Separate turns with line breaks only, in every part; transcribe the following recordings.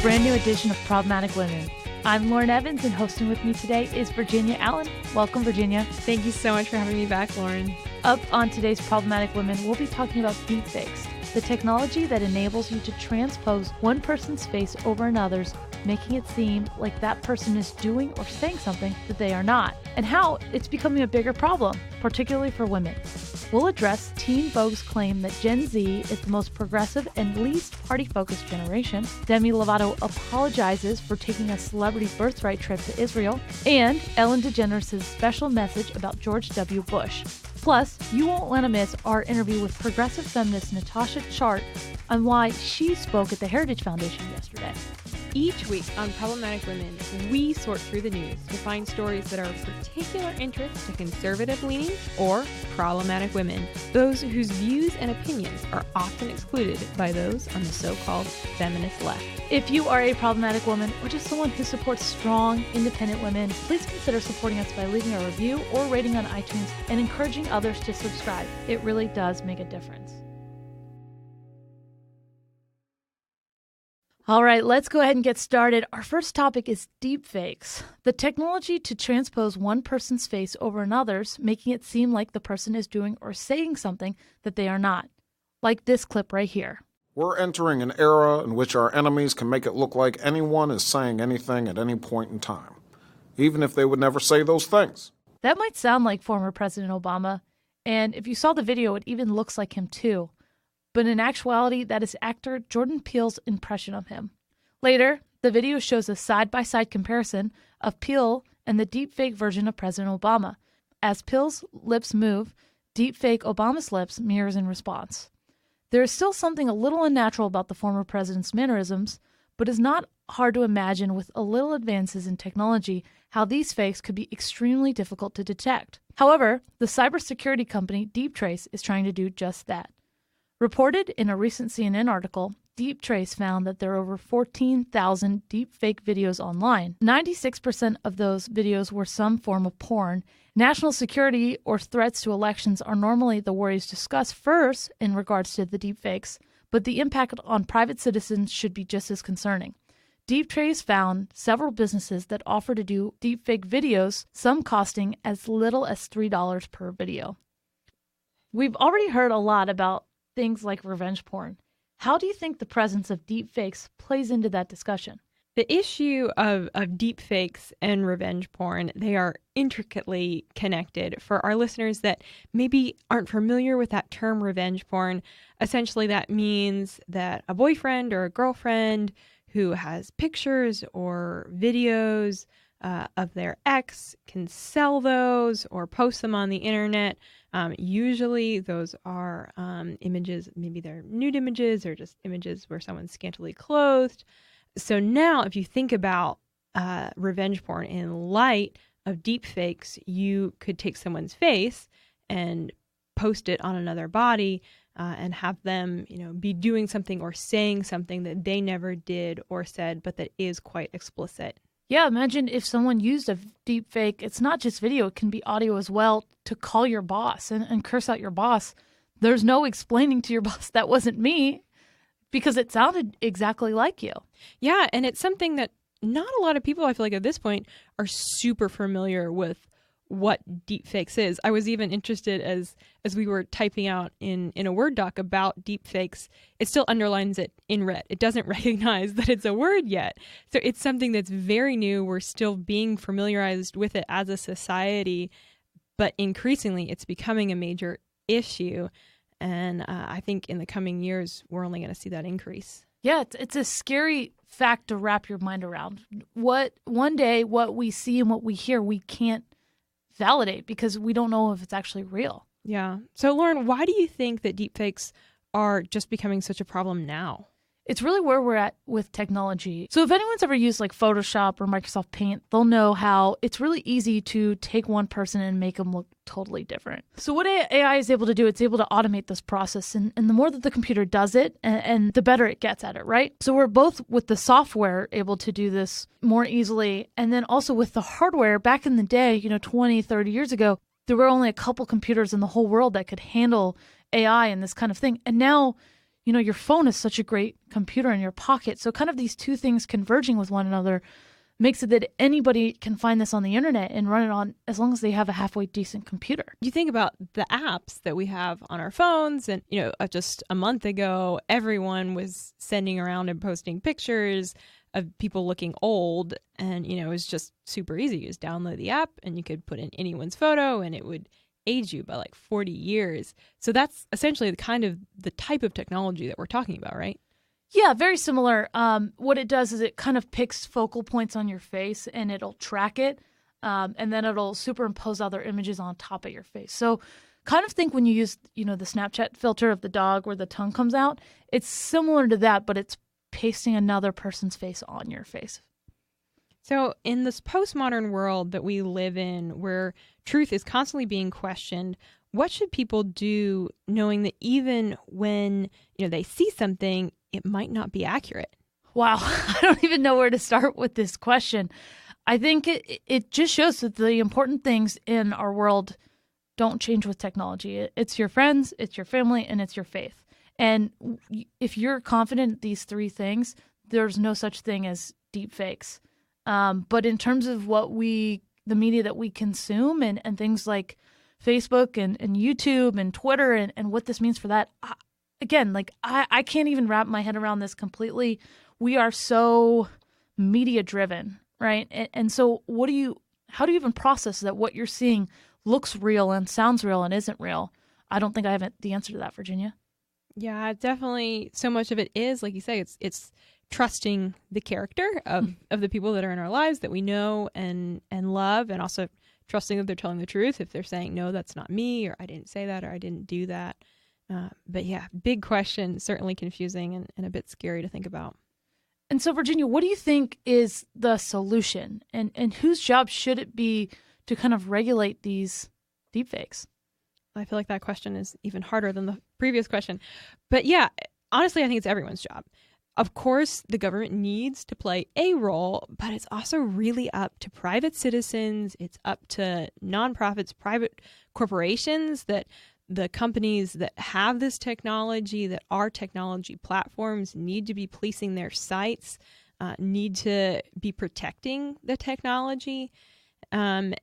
Brand new edition of Problematic Women. I'm Lauren Evans, and hosting with me today is Virginia Allen. Welcome, Virginia.
Thank you so much for having me back, Lauren.
Up on today's Problematic Women, we'll be talking about deepfakes, the technology that enables you to transpose one person's face over another's, making it seem like that person is doing or saying something that they are not, and how it's becoming a bigger problem, particularly for women. We'll address Teen Vogue's claim that Gen Z is the most progressive and least party-focused generation. Demi Lovato apologizes for taking a celebrity birthright trip to Israel. And Ellen DeGeneres' special message about George W. Bush. Plus, you won't want to miss our interview with progressive feminist Natasha Chart on why she spoke at the Heritage Foundation yesterday.
Each week on Problematic Women, we sort through the news to find stories that are of particular interest to conservative-leaning or problematic women, those whose views and opinions are often excluded by those on the so-called feminist left.
If you are a problematic woman or just someone who supports strong, independent women, please consider supporting us by leaving a review or rating on iTunes and encouraging others to subscribe. It really does make a difference. All right, let's go ahead and get started. Our first topic is deepfakes, the technology to transpose one person's face over another's, making it seem like the person is doing or saying something that they are not. Like this clip right here.
We're entering an era in which our enemies can make it look like anyone is saying anything at any point in time, even if they would never say those things.
That might sound like former President Obama, and if you saw the video, it even looks like him too. But in actuality, that is actor Jordan Peele's impression of him. Later, the video shows a side-by-side comparison of Peele and the deepfake version of President Obama. As Peele's lips move, deepfake Obama's lips mirrors in response. There is still something a little unnatural about the former president's mannerisms, but it's not hard to imagine with a little advances in technology how these fakes could be extremely difficult to detect. However, the cybersecurity company DeepTrace is trying to do just that. Reported in a recent CNN article, DeepTrace found that there are over 14,000 deepfake videos online. 96% of those videos were some form of porn. National security or threats to elections are normally the worries discussed first in regards to the deepfakes, but the impact on private citizens should be just as concerning. DeepTrace found several businesses that offer to do deepfake videos, some costing as little as $3 per video. We've already heard a lot about things like revenge porn. How do you think the presence of deepfakes plays into that discussion?
The issue of deepfakes and revenge porn, they are intricately connected. For our listeners that maybe aren't familiar with that term revenge porn, essentially that means that a boyfriend or a girlfriend who has pictures or videos of their ex can sell those or post them on the internet. Usually those are images, maybe they're nude images or just images where someone's scantily clothed. So now if you think about revenge porn in light of deepfakes, you could take someone's face and post it on another body and have them, be doing something or saying something that they never did or said, but that is quite explicit.
Yeah, imagine if someone used a deepfake. It's not just video, it can be audio as well, to call your boss and curse out your boss. There's no explaining to your boss that wasn't me because it sounded exactly like you.
Yeah, and it's something that not a lot of people, I feel like at this point, are super familiar with what deepfakes is. I was even interested as we were typing out in a Word doc about deepfakes, it still underlines it in red. It doesn't recognize that it's a word yet. So it's something that's very new. We're still being familiarized with it as a society, but increasingly it's becoming a major issue. And I think in the coming years, we're only going to see that increase.
Yeah, it's a scary fact to wrap your mind around. One day, what we see and what we hear, we can't validate because we don't know if it's actually real.
Yeah. So Lauren, why do you think that deepfakes are just becoming such a problem now?
It's really where we're at with technology. So if anyone's ever used like Photoshop or Microsoft Paint, they'll know how it's really easy to take one person and make them look totally different. So what AI is able to do, it's able to automate this process. And the more that the computer does it, and the better it gets at it, right? So we're both with the software able to do this more easily. And then also with the hardware, back in the day, 20, 30 years ago, there were only a couple computers in the whole world that could handle AI and this kind of thing. And now, your phone is such a great computer in your pocket. So kind of these two things converging with one another makes it that anybody can find this on the internet and run it on as long as they have a halfway decent computer.
You think about the apps that we have on our phones, and just a month ago, everyone was sending around and posting pictures of people looking old, and it was just super easy. You just download the app and you could put in anyone's photo and it would age you by like 40 years. So that's essentially the type of technology that we're talking about, right?
Yeah, very similar. What it does is it kind of picks focal points on your face and it'll track it, and then it'll superimpose other images on top of your face. So kind of think when you use, the Snapchat filter of the dog where the tongue comes out, it's similar to that, but it's pasting another person's face on your face.
So in this postmodern world that we live in, where truth is constantly being questioned, what should people do knowing that even when they see something, it might not be accurate?
Wow, I don't even know where to start with this question. I think it just shows that the important things in our world don't change with technology. It's your friends, it's your family, and it's your faith. And if you're confident in these three things, there's no such thing as deepfakes. But in terms of the media that we consume and things like Facebook and YouTube and Twitter and what this means for that, I can't even wrap my head around this completely. We are so media driven, right? And so how do you even process that what you're seeing looks real and sounds real and isn't real? I don't think I have the answer to that, Virginia.
Yeah, definitely. So much of it is, like you say, it's trusting the character of the people that are in our lives that we know and love, and also trusting that they're telling the truth if they're saying, no, that's not me, or I didn't say that, or I didn't do that. But yeah, big question, certainly confusing and a bit scary to think about.
And so, Virginia, what do you think is the solution? And whose job should it be to kind of regulate these deepfakes?
I feel like that question is even harder than the previous question. But yeah, honestly, I think it's everyone's job. Of course, the government needs to play a role, but it's also really up to private citizens. It's up to nonprofits, private corporations, that the companies that have this technology, that are technology platforms, need to be policing their sites, need to be protecting the technology. And,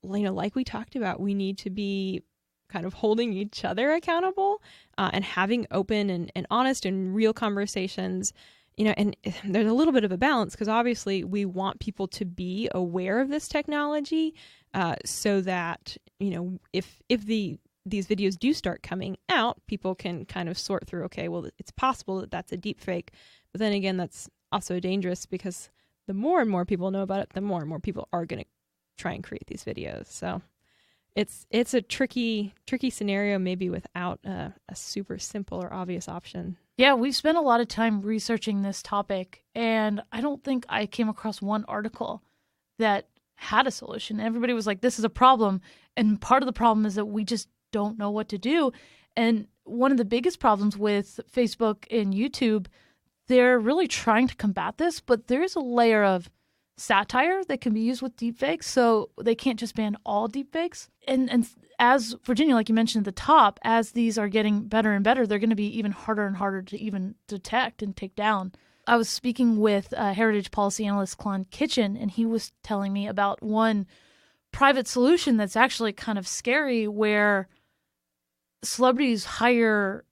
like we talked about, we need to be kind of holding each other accountable and having open and honest and real conversations, and there's a little bit of a balance because obviously we want people to be aware of this technology so that, if these videos do start coming out, people can kind of sort through, okay, well, it's possible that that's a deep fake. But then again, that's also dangerous because the more and more people know about it, the more and more people are going to try and create these videos. So it's a tricky scenario, maybe without a super simple or obvious option.
Yeah, we've spent a lot of time researching this topic, and I don't think I came across one article that had a solution. Everybody was like, this is a problem. And part of the problem is that we just don't know what to do. And one of the biggest problems with Facebook and YouTube, they're really trying to combat this, but there's a layer of satire that can be used with deepfakes, so they can't just ban all deepfakes. And as Virginia, like you mentioned at the top, as these are getting better and better, they're going to be even harder and harder to even detect and take down. I was speaking with heritage policy analyst Klon Kitchen, and he was telling me about one private solution that's actually kind of scary, where celebrities hire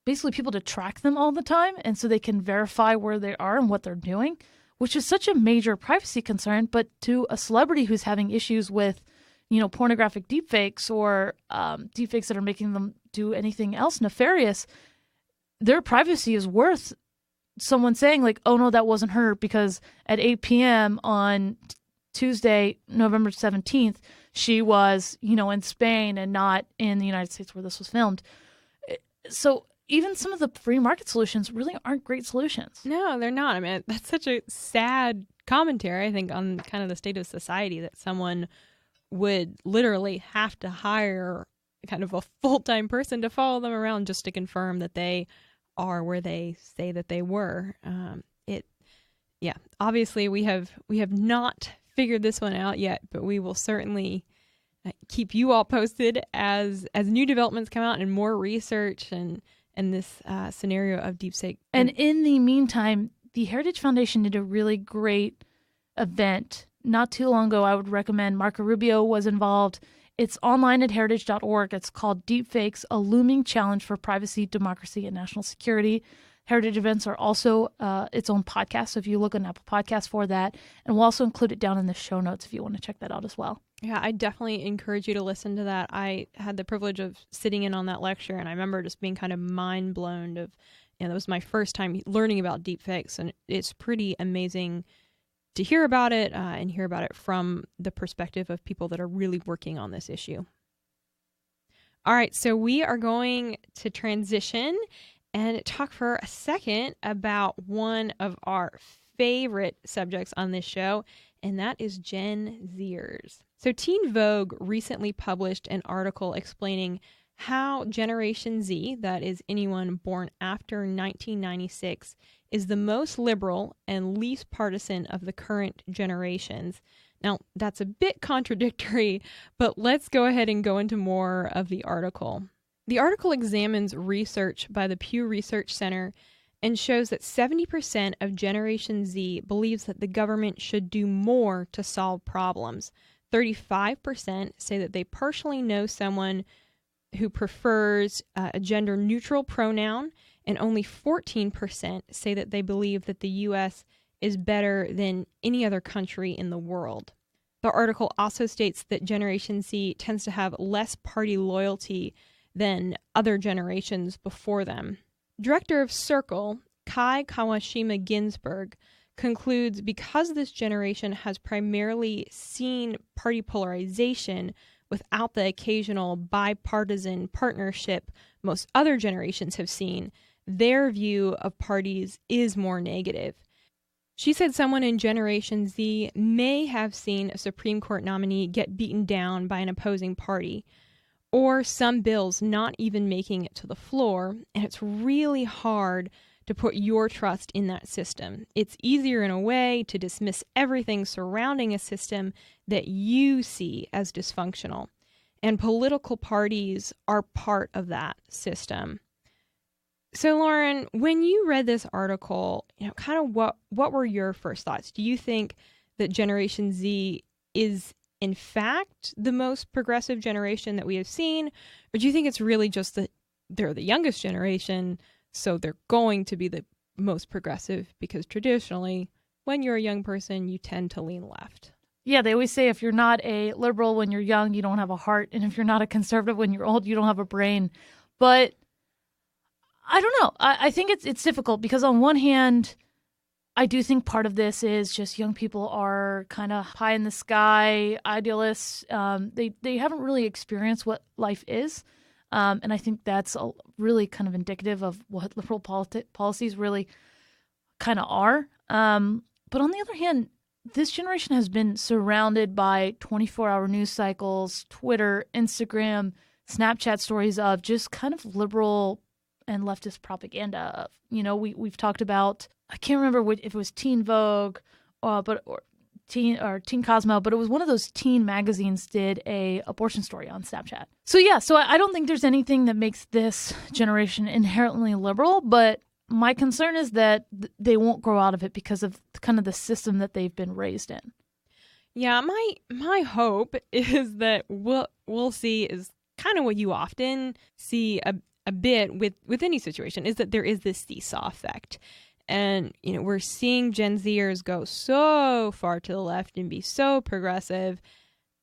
basically people to track them all the time, and so they can verify where they are and what they're doing, which is such a major privacy concern. But to a celebrity who's having issues with, pornographic deepfakes or deepfakes that are making them do anything else nefarious, their privacy is worth someone saying like, oh no, that wasn't her, because at 8 p.m. on Tuesday, November 17th, she was, in Spain and not in the United States where this was filmed. So even some of the free market solutions really aren't great solutions.
No, they're not. I mean, that's such a sad commentary, I think, on kind of the state of society, that someone would literally have to hire kind of a full-time person to follow them around just to confirm that they are where they say that they were. Obviously we have not figured this one out yet, but we will certainly keep you all posted as new developments come out and more research and this scenario of deepfake.
And in the meantime, the Heritage Foundation did a really great event not too long ago. I would recommend. Marco Rubio was involved. It's online at heritage.org. It's called Deepfakes, a Looming Challenge for Privacy, Democracy, and National Security. Heritage events are also its own podcast, so if you look on Apple Podcasts for that, and we'll also include it down in the show notes if you want to check that out as well.
Yeah, I definitely encourage you to listen to that. I had the privilege of sitting in on that lecture, and I remember just being kind of mind blown of, that was my first time learning about deepfakes, and it's pretty amazing to hear about it and hear about it from the perspective of people that are really working on this issue. All right, so we are going to transition and talk for a second about one of our favorite subjects on this show, and that is Gen Zers. So Teen Vogue recently published an article explaining how Generation Z, that is anyone born after 1996, is the most liberal and least partisan of the current generations. Now, that's a bit contradictory, but let's go ahead and go into more of the article. The article examines research by the Pew Research Center and shows that 70% of Generation Z believes that the government should do more to solve problems. 35% say that they personally know someone who prefers a gender-neutral pronoun, and only 14% say that they believe that the U.S. is better than any other country in the world. The article also states that Generation Z tends to have less party loyalty than other generations before them. Director of Circle, Kai Kawashima Ginsburg, concludes because this generation has primarily seen party polarization without the occasional bipartisan partnership most other generations have seen, their view of parties is more negative. She said someone in Generation Z may have seen a Supreme Court nominee get beaten down by an opposing party, or some bills not even making it to the floor, and it's really hard to put your trust in that system. It's easier in a way to dismiss everything surrounding a system that you see as dysfunctional. And political parties are part of that system. So, Lauren, when you read this article, kind of what were your first thoughts? Do you think that Generation Z is, in fact, the most progressive generation that we have seen? Or do you think it's really just that they're the youngest generation, so they're going to be the most progressive? Because traditionally, when you're a young person, you tend to lean left.
Yeah, they always say if you're not a liberal when you're young, you don't have a heart. And if you're not a conservative when you're old, you don't have a brain. But I don't know. I think it's difficult because on one hand, I do think part of this is just young people are kind of pie in the sky idealists. They haven't really experienced what life is. And I think that's really kind of indicative of what liberal policies really kind of are. But on the other hand, this generation has been surrounded by 24-hour news cycles, Twitter, Instagram, Snapchat stories of just kind of liberal and leftist propaganda. We've talked about, I can't remember if it was Teen Vogue or Teen Cosmo, but it was one of those teen magazines did a abortion story on Snapchat. So I don't think there's anything that makes this generation inherently liberal, but my concern is that they won't grow out of it because of kind of the system that they've been raised in.
Yeah, my hope is that we'll see is kind of what you often see a bit with any situation, is that there is this seesaw effect. And, we're seeing Gen Zers go so far to the left and be so progressive.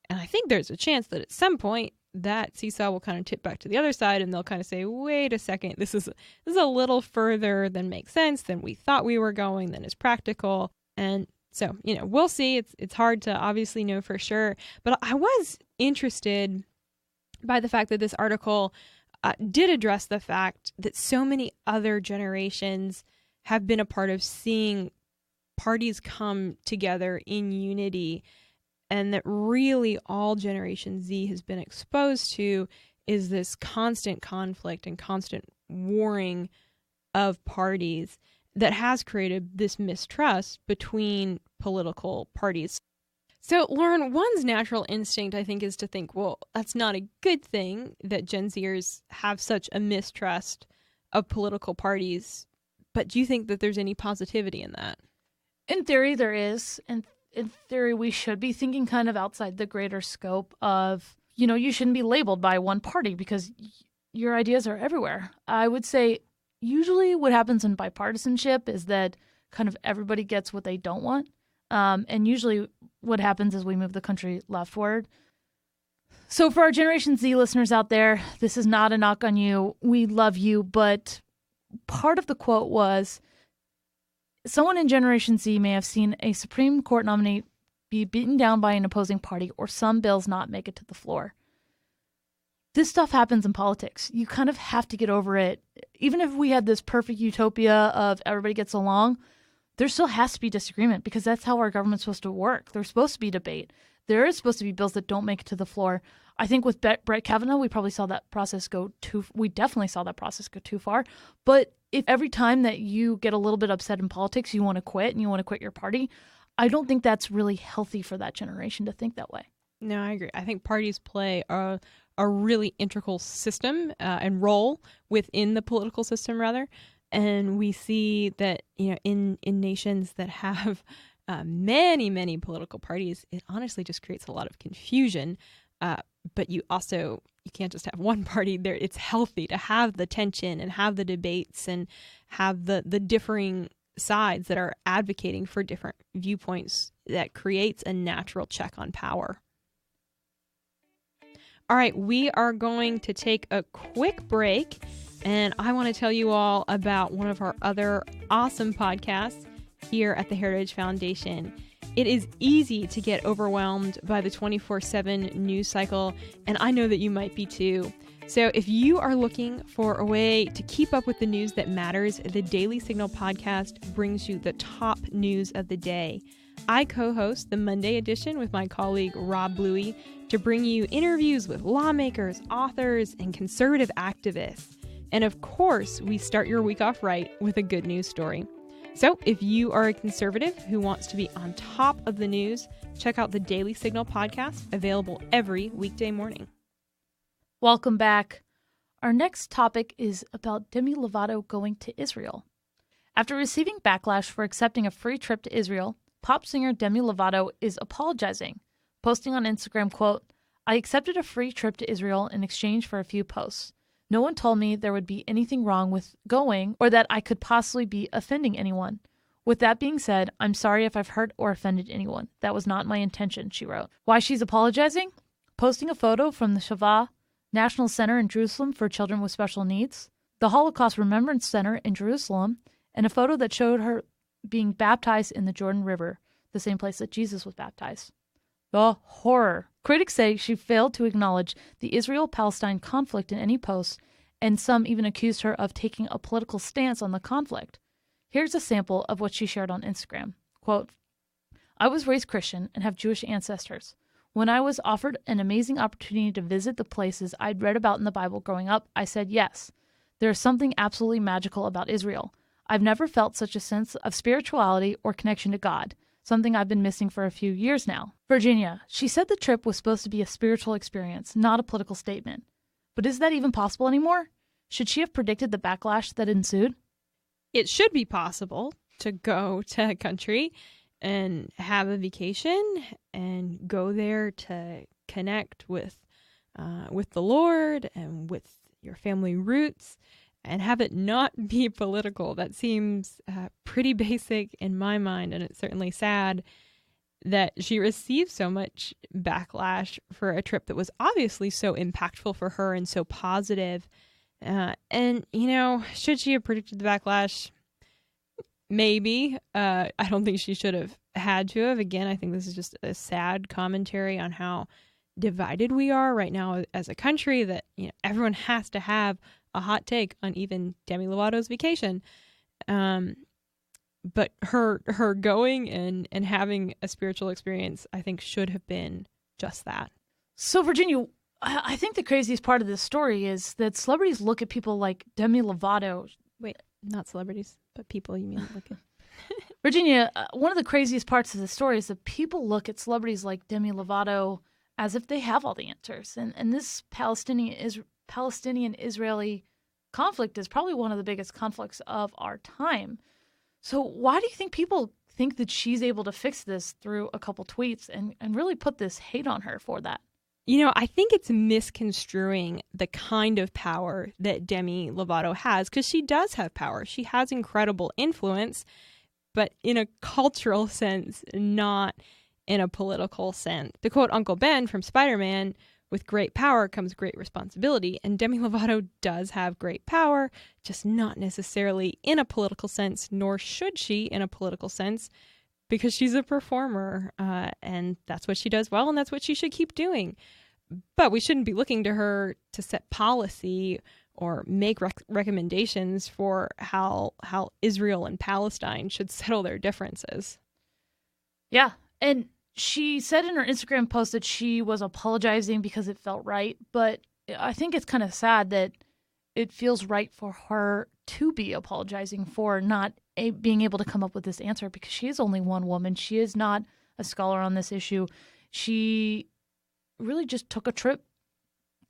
And I think there's a chance that at some point that seesaw will kind of tip back to the other side and they'll kind of say, wait a second, this is a little further than makes sense, than we thought we were going, than is practical. And so, we'll see. It's hard to obviously know for sure. But I was interested by the fact that this article did address the fact that so many other generations have been a part of seeing parties come together in unity, and that really all Generation Z has been exposed to is this constant conflict and constant warring of parties that has created this mistrust between political parties. So, Lauren, one's natural instinct, I think, is to think, well, that's not a good thing that Gen Zers have such a mistrust of political parties. But do you think that there's any positivity in that?
In theory, there is. And in theory, we should be thinking kind of outside the greater scope of, you shouldn't be labeled by one party because your ideas are everywhere. I would say usually what happens in bipartisanship is that kind of everybody gets what they don't want. And usually what happens is we move the country leftward. So for our Generation Z listeners out there, this is not a knock on you. We love you. But part of the quote was, someone in Generation Z may have seen a Supreme Court nominee be beaten down by an opposing party or some bills not make it to the floor. This stuff happens in politics. You kind of have to get over it. Even if we had this perfect utopia of everybody gets along, there still has to be disagreement because that's how our government's supposed to work. There's supposed to be debate. There is supposed to be bills that don't make it to the floor. I think with Brett Kavanaugh, we definitely saw that process go too far. But if every time that you get a little bit upset in politics, you want to quit and you want to quit your party, I don't think that's really healthy for that generation to think that way.
No, I agree. I think parties play a really integral system and role within the political system, rather. And we see that, in nations that have many, many political parties, it honestly just creates a lot of confusion. But you can't just have one party there. It's healthy to have the tension and have the debates and have the differing sides that are advocating for different viewpoints. That creates a natural check on power. All right, we are going to take a quick break, and I want to tell you all about one of our other awesome podcasts here at the Heritage Foundation. It is easy to get overwhelmed by the 24/7 news cycle, and I know that you might be too. So if you are looking for a way to keep up with the news that matters, the Daily Signal podcast brings you the top news of the day. I co-host the Monday edition with my colleague Rob Bluey to bring you interviews with lawmakers, authors, and conservative activists. And of course, we start your week off right with a good news story. So if you are a conservative who wants to be on top of the news, check out the Daily Signal podcast, available every weekday morning.
Welcome back. Our next topic is about Demi Lovato going to Israel. After receiving backlash for accepting a free trip to Israel, pop singer Demi Lovato is apologizing, posting on Instagram, quote, "I accepted a free trip to Israel in exchange for a few posts. No one told me there would be anything wrong with going or that I could possibly be offending anyone. With that being said, I'm sorry if I've hurt or offended anyone. That was not my intention," she wrote. Why she's apologizing? Posting a photo from the Shavah National Center in Jerusalem for Children with Special Needs, the Holocaust Remembrance Center in Jerusalem, and a photo that showed her being baptized in the Jordan River, the same place that Jesus was baptized. The horror. Critics say she failed to acknowledge the Israel-Palestine conflict in any post, and some even accused her of taking a political stance on the conflict. Here's a sample of what she shared on Instagram. Quote, "I was raised Christian and have Jewish ancestors. When I was offered an amazing opportunity to visit the places I'd read about in the Bible growing up, I said yes. There is something absolutely magical about Israel. I've never felt such a sense of spirituality or connection to God, something I've been missing for a few years now." Virginia, she said the trip was supposed to be a spiritual experience, not a political statement. But is that even possible anymore? Should she have predicted the backlash that ensued?
It should be possible to go to a country and have a vacation and go there to connect with the Lord and with your family roots and have it not be political. That seems pretty basic in my mind, and it's certainly sad that she received so much backlash for a trip that was obviously so impactful for her and so positive. And, should she have predicted the backlash? Maybe. I don't think she should have had to have. Again, I think this is just a sad commentary on how divided we are right now as a country, that everyone has to have a hot take on even Demi Lovato's vacation. But her going and having a spiritual experience, I think, should have been just that.
So, Virginia, I think the craziest part of this story is that celebrities look at people like Demi Lovato.
Wait, not celebrities, but people you mean look at.
Virginia, one of the craziest parts of the story is that people look at celebrities like Demi Lovato as if they have all the answers. And this Palestinian-Israeli conflict is probably one of the biggest conflicts of our time. So why do you think people think that she's able to fix this through a couple tweets and really put this hate on her for that?
I think it's misconstruing the kind of power that Demi Lovato has, because she does have power. She has incredible influence, but in a cultural sense, not in a political sense. To quote Uncle Ben from Spider-Man, with great power comes great responsibility. And Demi Lovato does have great power, just not necessarily in a political sense, nor should she in a political sense, because she's a performer, and that's what she does well, and that's what she should keep doing. But we shouldn't be looking to her to set policy or make recommendations for how Israel and Palestine should settle their differences.
Yeah, and she said in her Instagram post that she was apologizing because it felt right, but I think it's kind of sad that it feels right for her to be apologizing for not being able to come up with this answer, because she is only one woman. She is not a scholar on this issue. She really just took a trip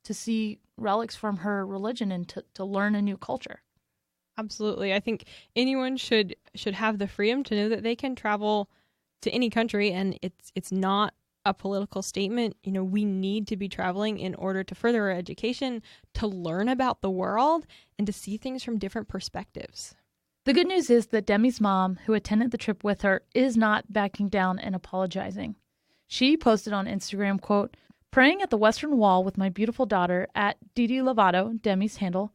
to see relics from her religion and to learn a new culture.
Absolutely. I think anyone should have the freedom to know that they can travel to any country, and it's not a political statement. We need to be traveling in order to further our education, to learn about the world, and to see things from different perspectives.
The good news is that Demi's mom, who attended the trip with her, is not backing down and apologizing. She posted on Instagram, quote, "Praying at the Western Wall with my beautiful daughter at Didi Lovato, Demi's handle,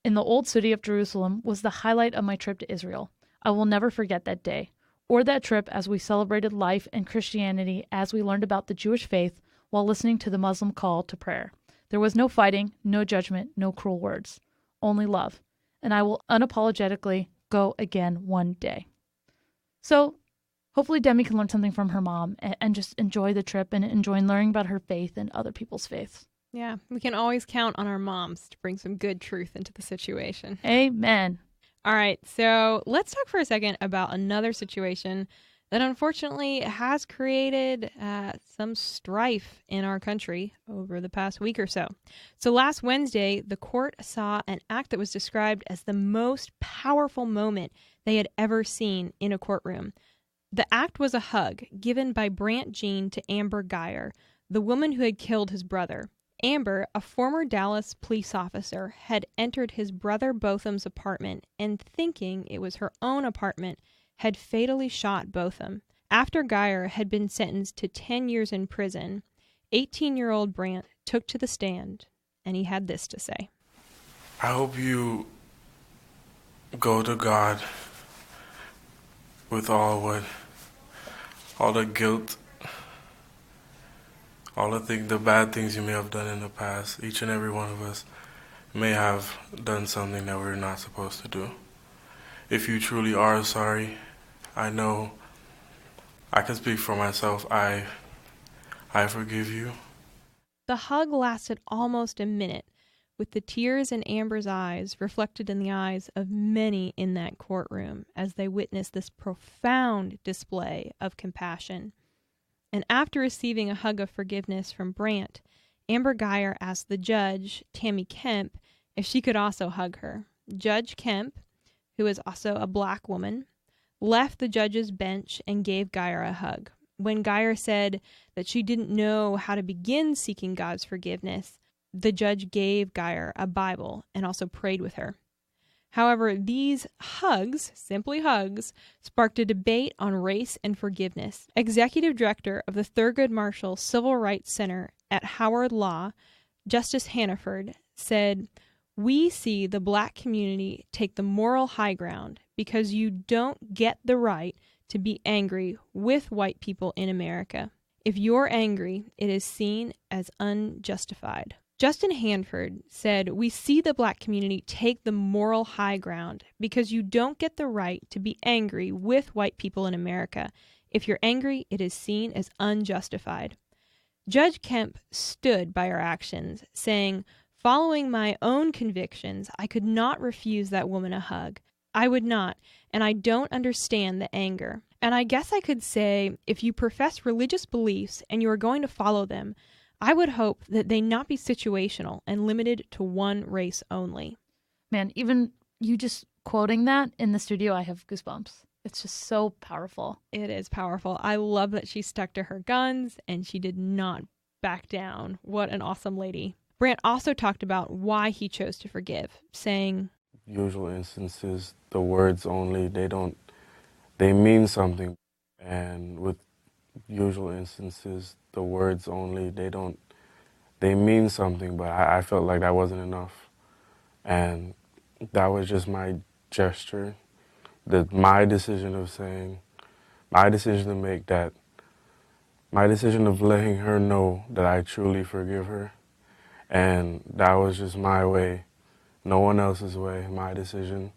in the old city of Jerusalem was the highlight of my trip to Israel. I will never forget that day, or that trip as we celebrated life and Christianity as we learned about the Jewish faith while listening to the Muslim call to prayer. There was no fighting, no judgment, no cruel words, only love. And I will unapologetically go again one day." So hopefully Demi can learn something from her mom and just enjoy the trip and enjoy learning about her faith and other people's faiths.
Yeah, we can always count on our moms to bring some good truth into the situation.
Amen.
All right, so let's talk for a second about another situation that unfortunately has created some strife in our country over the past week or so. So last Wednesday, the court saw an act that was described as the most powerful moment they had ever seen in a courtroom. The act was a hug given by Brandt to Amber Guyger, the woman who had killed his brother. Amber, a former Dallas police officer, had entered his brother Botham's apartment and, thinking it was her own apartment, had fatally shot Botham. After Guyger had been sentenced to 10 years in prison, 18-year-old Brandt took to the stand, and he had this to say.
"I hope you go to God with all the guilt, all the bad things you may have done in the past. Each and every one of us may have done something that we're not supposed to do. If you truly are sorry, I know I can speak for myself. I forgive you."
The hug lasted almost a minute, with the tears in Amber's eyes reflected in the eyes of many in that courtroom as they witnessed this profound display of compassion. And after receiving a hug of forgiveness from Brandt, Amber Guyger asked the judge, Tammy Kemp, if she could also hug her. Judge Kemp, who is also a black woman, left the judge's bench and gave Guyger a hug. When Guyger said that she didn't know how to begin seeking God's forgiveness, the judge gave Guyger a Bible and also prayed with her. However, these hugs, simply hugs, sparked a debate on race and forgiveness. Executive Director of the Thurgood Marshall Civil Rights Center at Howard Law, Justice Hannaford, said, "We see the black community take the moral high ground because you don't get the right to be angry with white people in America. If you're angry, it is seen as unjustified." Justin Hanford said, "We see the black community take the moral high ground because you don't get the right to be angry with white people in America. If you're angry, it is seen as unjustified." Judge Kemp stood by our actions, saying, "Following my own convictions, I could not refuse that woman a hug. I would not, and I don't understand the anger. And I guess I could say, if you profess religious beliefs and you are going to follow them, I would hope that they not be situational and limited to one race only.
Man, even you just quoting that in the studio, I have goosebumps. It's just so powerful.
It is powerful. I love that she stuck to her guns and she did not back down. What an awesome lady. Brandt also talked about why he chose to forgive, saying,
Usual instances, the words only, they mean something. And with usual instances, the words only, they mean something, but I felt like that wasn't enough. And that was just my gesture, my decision to make that, my decision of letting her know that I truly forgive her. And that was just my way, no one else's way, my decision.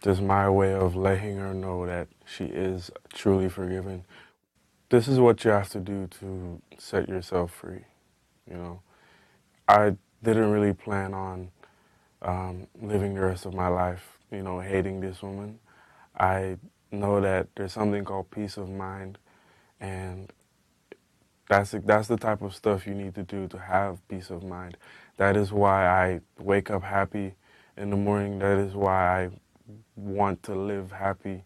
Just my way of letting her know that she is truly forgiven. This is what you have to do to set yourself free, you know. I didn't really plan on living the rest of my life, you know, hating this woman. I know that there's something called peace of mind, and that's the type of stuff you need to do to have peace of mind. That is why I wake up happy in the morning. That is why I want to live happy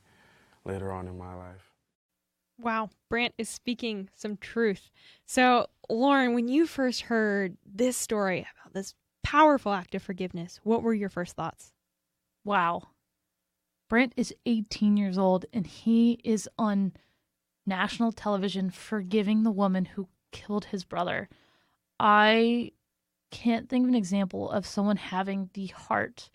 later on in my life.
wow, Brandt is speaking some truth. So, Lauren, when you first heard this story about this powerful act of forgiveness, what were your first thoughts?
Wow. Brandt is 18 years old and he is on national television forgiving the woman who killed his brother. I can't think of an example of someone having the heart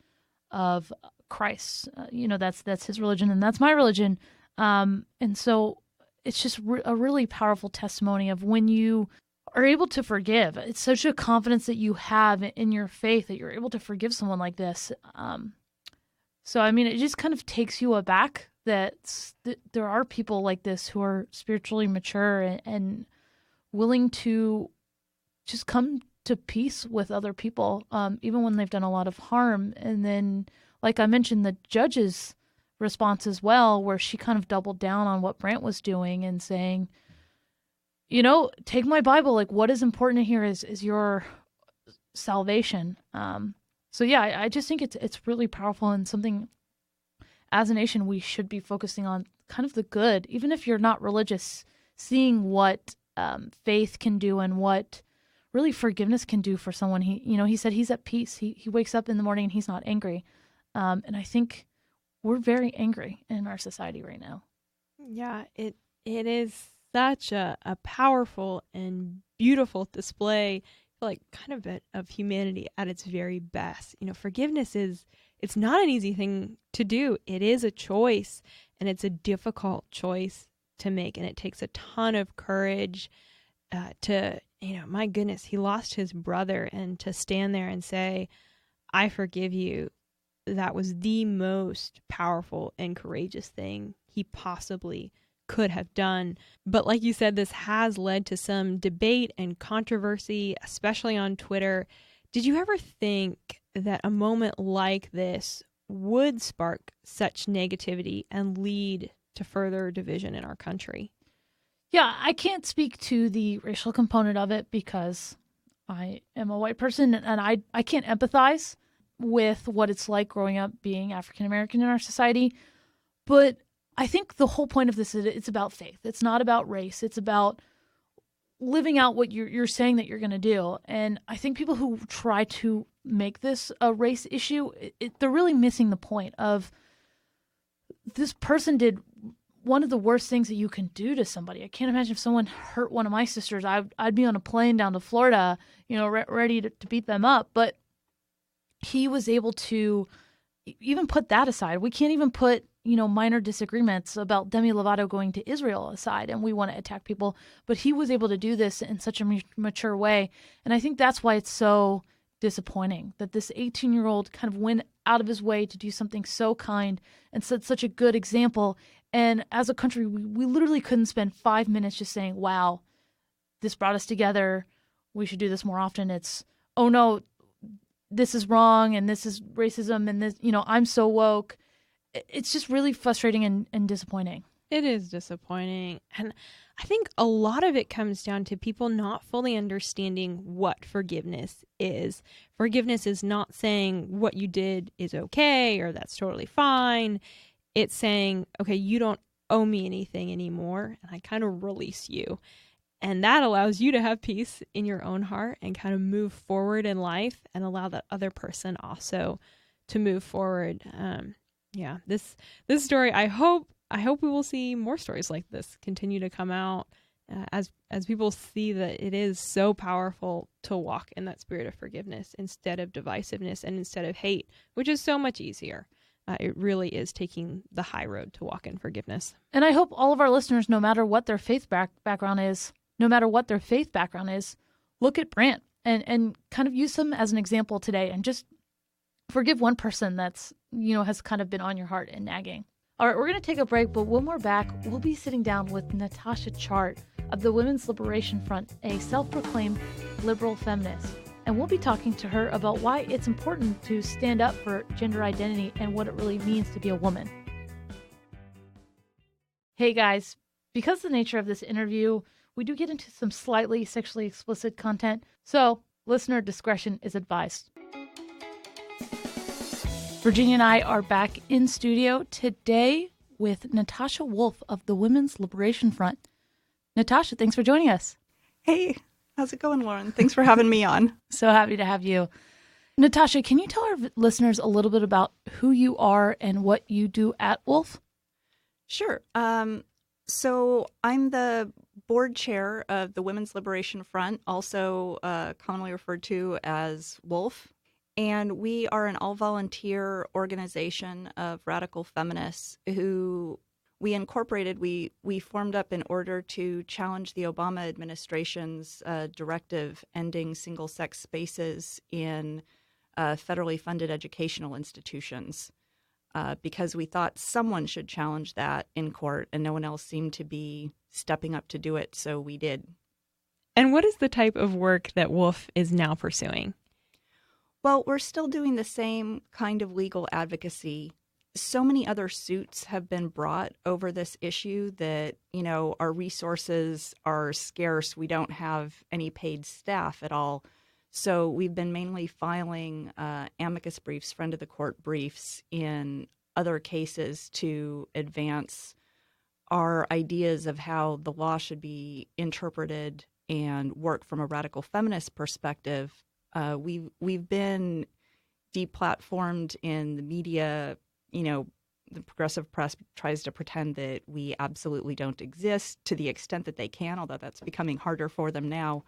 of Christ. That's his religion and that's my religion. And so it's just a really powerful testimony of when you are able to forgive. It's such a confidence that you have in your faith that you're able to forgive someone like this. So, I mean, it just kind of takes you aback that there are people like this who are spiritually mature and willing to just come to peace with other people, even when they've done a lot of harm. And then, like I mentioned, the judge's response as well, where she kind of doubled down on what Brandt was doing and saying, you know, take my Bible. Like, what is important here is your salvation. So yeah, I just think it's really powerful and something as a nation we should be focusing on, kind of the good, even if you're not religious, seeing what faith can do and what really forgiveness can do for someone. He said he's at peace. He wakes up in the morning and he's not angry. And I think we're very angry in our society right now.
Yeah, it is such a powerful and beautiful display, like kind of of humanity at its very best. You know, forgiveness it's not an easy thing to do. It is a choice, and it's a difficult choice to make, and it takes a ton of courage my goodness, he lost his brother, and to stand there and say, I forgive you, that was the most powerful and courageous thing he possibly could have done. But like you said, this has led to some debate and controversy, especially on Twitter. Did you ever think that a moment like this would spark such negativity and lead to further division in our country?
Yeah, I can't speak to the racial component of it because I am a white person and I can't empathize with what it's like growing up being African American in our society. But I think the whole point of this is it's about faith. It's not about race. It's about living out what you're saying that you're going to do. And I think people who try to make this a race issue, they're really missing the point of this person did one of the worst things that you can do to somebody. I can't imagine if someone hurt one of my sisters, I'd be on a plane down to Florida, ready to beat them up. But he was able to even put that aside. We can't even put, minor disagreements about Demi Lovato going to Israel aside, and we want to attack people. But he was able to do this in such a mature way. And I think that's why it's so disappointing that this 18-year-old kind of went out of his way to do something so kind and set such a good example. And as a country, we literally couldn't spend 5 minutes just saying, wow, this brought us together. We should do this more often. It's, oh no, this is wrong and this is racism and this, I'm so woke. It's just really frustrating and disappointing.
It is disappointing. And I think a lot of it comes down to people not fully understanding what forgiveness is. Forgiveness is not saying what you did is okay or that's totally fine. It's saying, okay, you don't owe me anything anymore, and I kind of release you. And that allows you to have peace in your own heart and kind of move forward in life and allow that other person also to move forward. This story, I hope we will see more stories like this continue to come out as people see that it is so powerful to walk in that spirit of forgiveness instead of divisiveness and instead of hate, which is so much easier. It really is taking the high road to walk in forgiveness.
And I hope all of our listeners, no matter what their faith background is, look at Brandt and kind of use them as an example today and just forgive one person that's, has kind of been on your heart and nagging. All right, we're going to take a break, but when we're back, we'll be sitting down with Natasha Chart of the Women's Liberation Front, a self-proclaimed liberal feminist. And we'll be talking to her about why it's important to stand up for gender identity and what it really means to be a woman. Hey guys, because of the nature of this interview, we do get into some slightly sexually explicit content, so listener discretion is advised. Virginia and I are back in studio today with Natasha Wolf of the Women's Liberation Front. Natasha, thanks for joining us.
Hey, how's it going, Lauren? Thanks for having me on.
So happy to have you. Natasha, can you tell our listeners a little bit about who you are and what you do at Wolf?
Sure. So I'm the board chair of the Women's Liberation Front, also commonly referred to as Wolf. And we are an all-volunteer organization of radical feminists who we incorporated. We formed up in order to challenge the Obama administration's directive ending single-sex spaces in federally funded educational institutions because we thought someone should challenge that in court, and no one else seemed to be stepping up to do it, so we did.
And what is the type of work that Wolf is now pursuing?
Well, we're still doing the same kind of legal advocacy. So many other suits have been brought over this issue that, our resources are scarce. We don't have any paid staff at all. So we've been mainly filing amicus briefs, friend of the court briefs in other cases to advance our ideas of how the law should be interpreted and work from a radical feminist perspective. We've been deplatformed in the media. The progressive press tries to pretend that we absolutely don't exist to the extent that they can, although that's becoming harder for them now.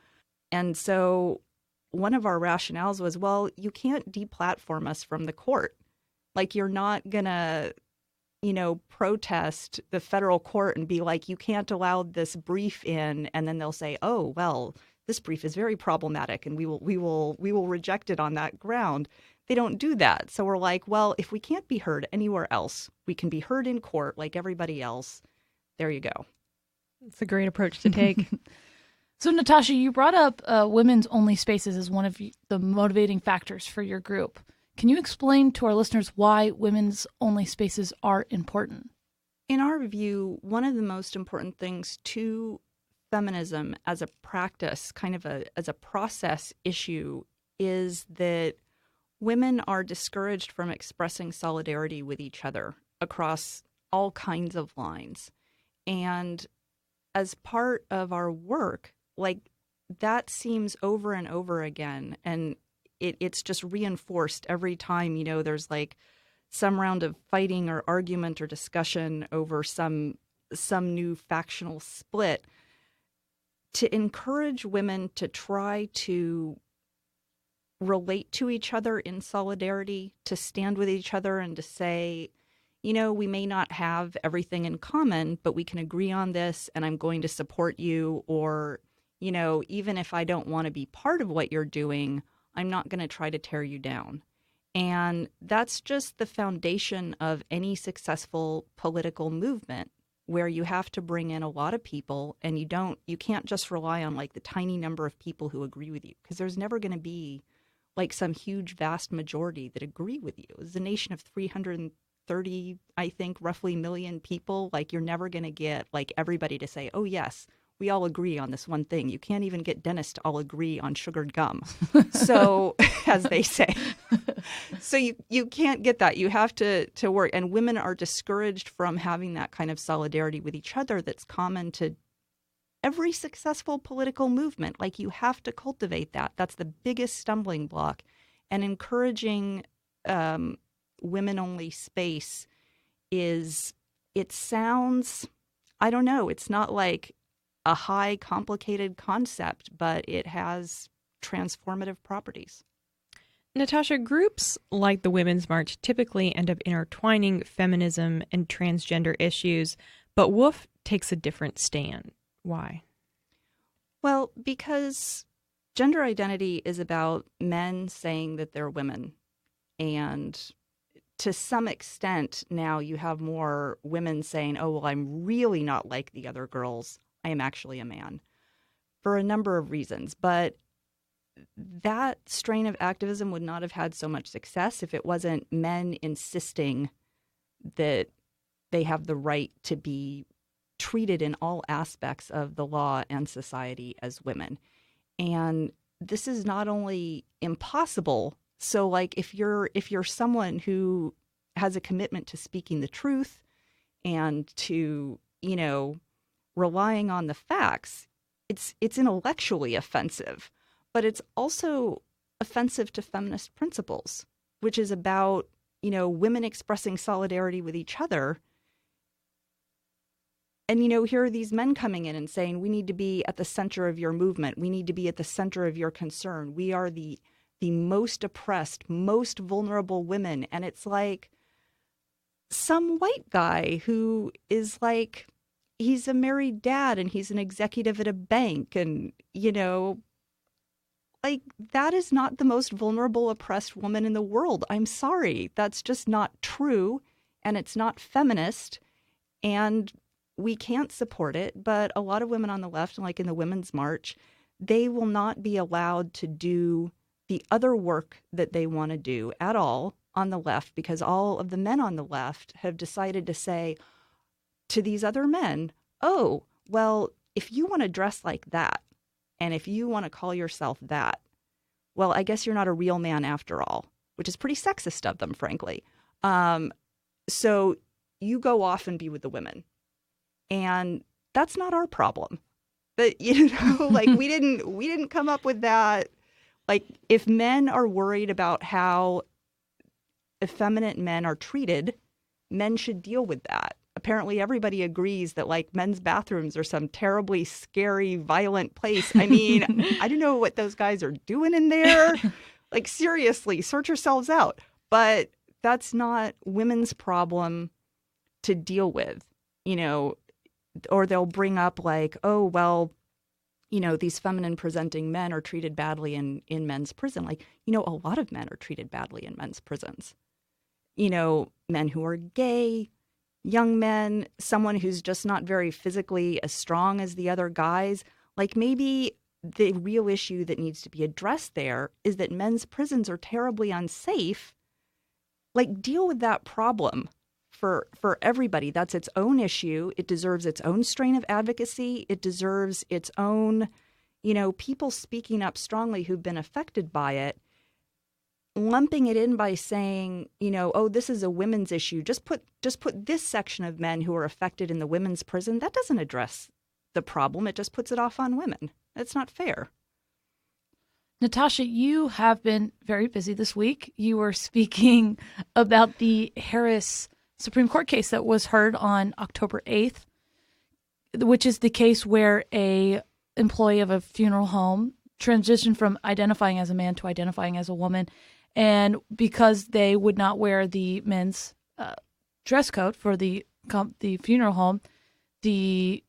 And so one of our rationales was, well, you can't deplatform us from the court. Like, you're not going to, protest the federal court and be like, you can't allow this brief in. And then they'll say, oh, well, this brief is very problematic and we will reject it on that ground. They don't do that. So we're like, well, if we can't be heard anywhere else, we can be heard in court like everybody else. There you go.
It's a great approach to take.
So, Natasha, you brought up women's only spaces as one of the motivating factors for your group. Can you explain to our listeners why women's only spaces are important?
In our view, one of the most important things to feminism as a practice, kind of as a process issue, is that women are discouraged from expressing solidarity with each other across all kinds of lines. And as part of our work, that seems over and over again. And it's just reinforced every time, there's some round of fighting or argument or discussion over some new factional split, to encourage women to try to relate to each other in solidarity, to stand with each other and to say, we may not have everything in common, but we can agree on this and I'm going to support you. Or, even if I don't want to be part of what you're doing, I'm not going to try to tear you down. And that's just the foundation of any successful political movement, where you have to bring in a lot of people and you can't just rely on the tiny number of people who agree with you, because there's never going to be like some huge, vast majority that agree with you. It's a nation of 330, I think, roughly million people. Like, you're never going to get like everybody to say, oh, yes, we all agree on this one thing. You can't even get dentists to all agree on sugared gum. So, as they say. So you can't get that. You have to work. And women are discouraged from having that kind of solidarity with each other that's common to every successful political movement. Like, you have to cultivate that. That's the biggest stumbling block. And encouraging women-only space it sounds, I don't know, it's not like a high, complicated concept, but it has transformative properties.
Natasha, groups like the Women's March typically end up intertwining feminism and transgender issues, but WOOF takes a different stand. Why?
Well, because gender identity is about men saying that they're women. And to some extent, now you have more women saying, oh, well, I'm really not like the other girls. I am actually a man, for a number of reasons. But that strain of activism would not have had so much success if it wasn't men insisting that they have the right to be treated in all aspects of the law and society as women. And this is not only impossible. So, like, if you're someone who has a commitment to speaking the truth and to, relying on the facts, it's intellectually offensive, but it's also offensive to feminist principles, which is about, women expressing solidarity with each other. And, here are these men coming in and saying, we need to be at the center of your movement. We need to be at the center of your concern. We are the most oppressed, most vulnerable women. And it's like some white guy who is like, he's a married dad and he's an executive at a bank. And, like, that is not the most vulnerable, oppressed woman in the world. I'm sorry. That's just not true. And it's not feminist. And we can't support it. But a lot of women on the left, like in the Women's March, they will not be allowed to do the other work that they want to do at all on the left, because all of the men on the left have decided to say to these other men, oh, well, if you want to dress like that, and if you want to call yourself that, well, I guess you're not a real man after all, which is pretty sexist of them, frankly. So you go off and be with the women. And that's not our problem. But, like, we didn't come up with that. Like, if men are worried about how effeminate men are treated, men should deal with that. Apparently, everybody agrees that, like, men's bathrooms are some terribly scary, violent place. I mean, I don't know what those guys are doing in there. Like, seriously, sort yourselves out. But that's not women's problem to deal with, or they'll bring up like, oh, well, these feminine presenting men are treated badly in men's prison. Like, a lot of men are treated badly in men's prisons. Men who are gay, young men, someone who's just not very physically as strong as the other guys. Like, maybe the real issue that needs to be addressed there is that men's prisons are terribly unsafe. Like, deal with that problem for everybody. That's its own issue. It deserves its own strain of advocacy. It deserves its own, people speaking up strongly who've been affected by it. Lumping it in by saying, oh, this is a women's issue. Just put this section of men who are affected in the women's prison. That doesn't address the problem. It just puts it off on women. That's not fair.
Natasha, you have been very busy this week. You were speaking about the Harris Supreme Court case that was heard on October 8th, which is the case where a employee of a funeral home transitioned from identifying as a man to identifying as a woman. And because they would not wear the men's dress code for the funeral home, the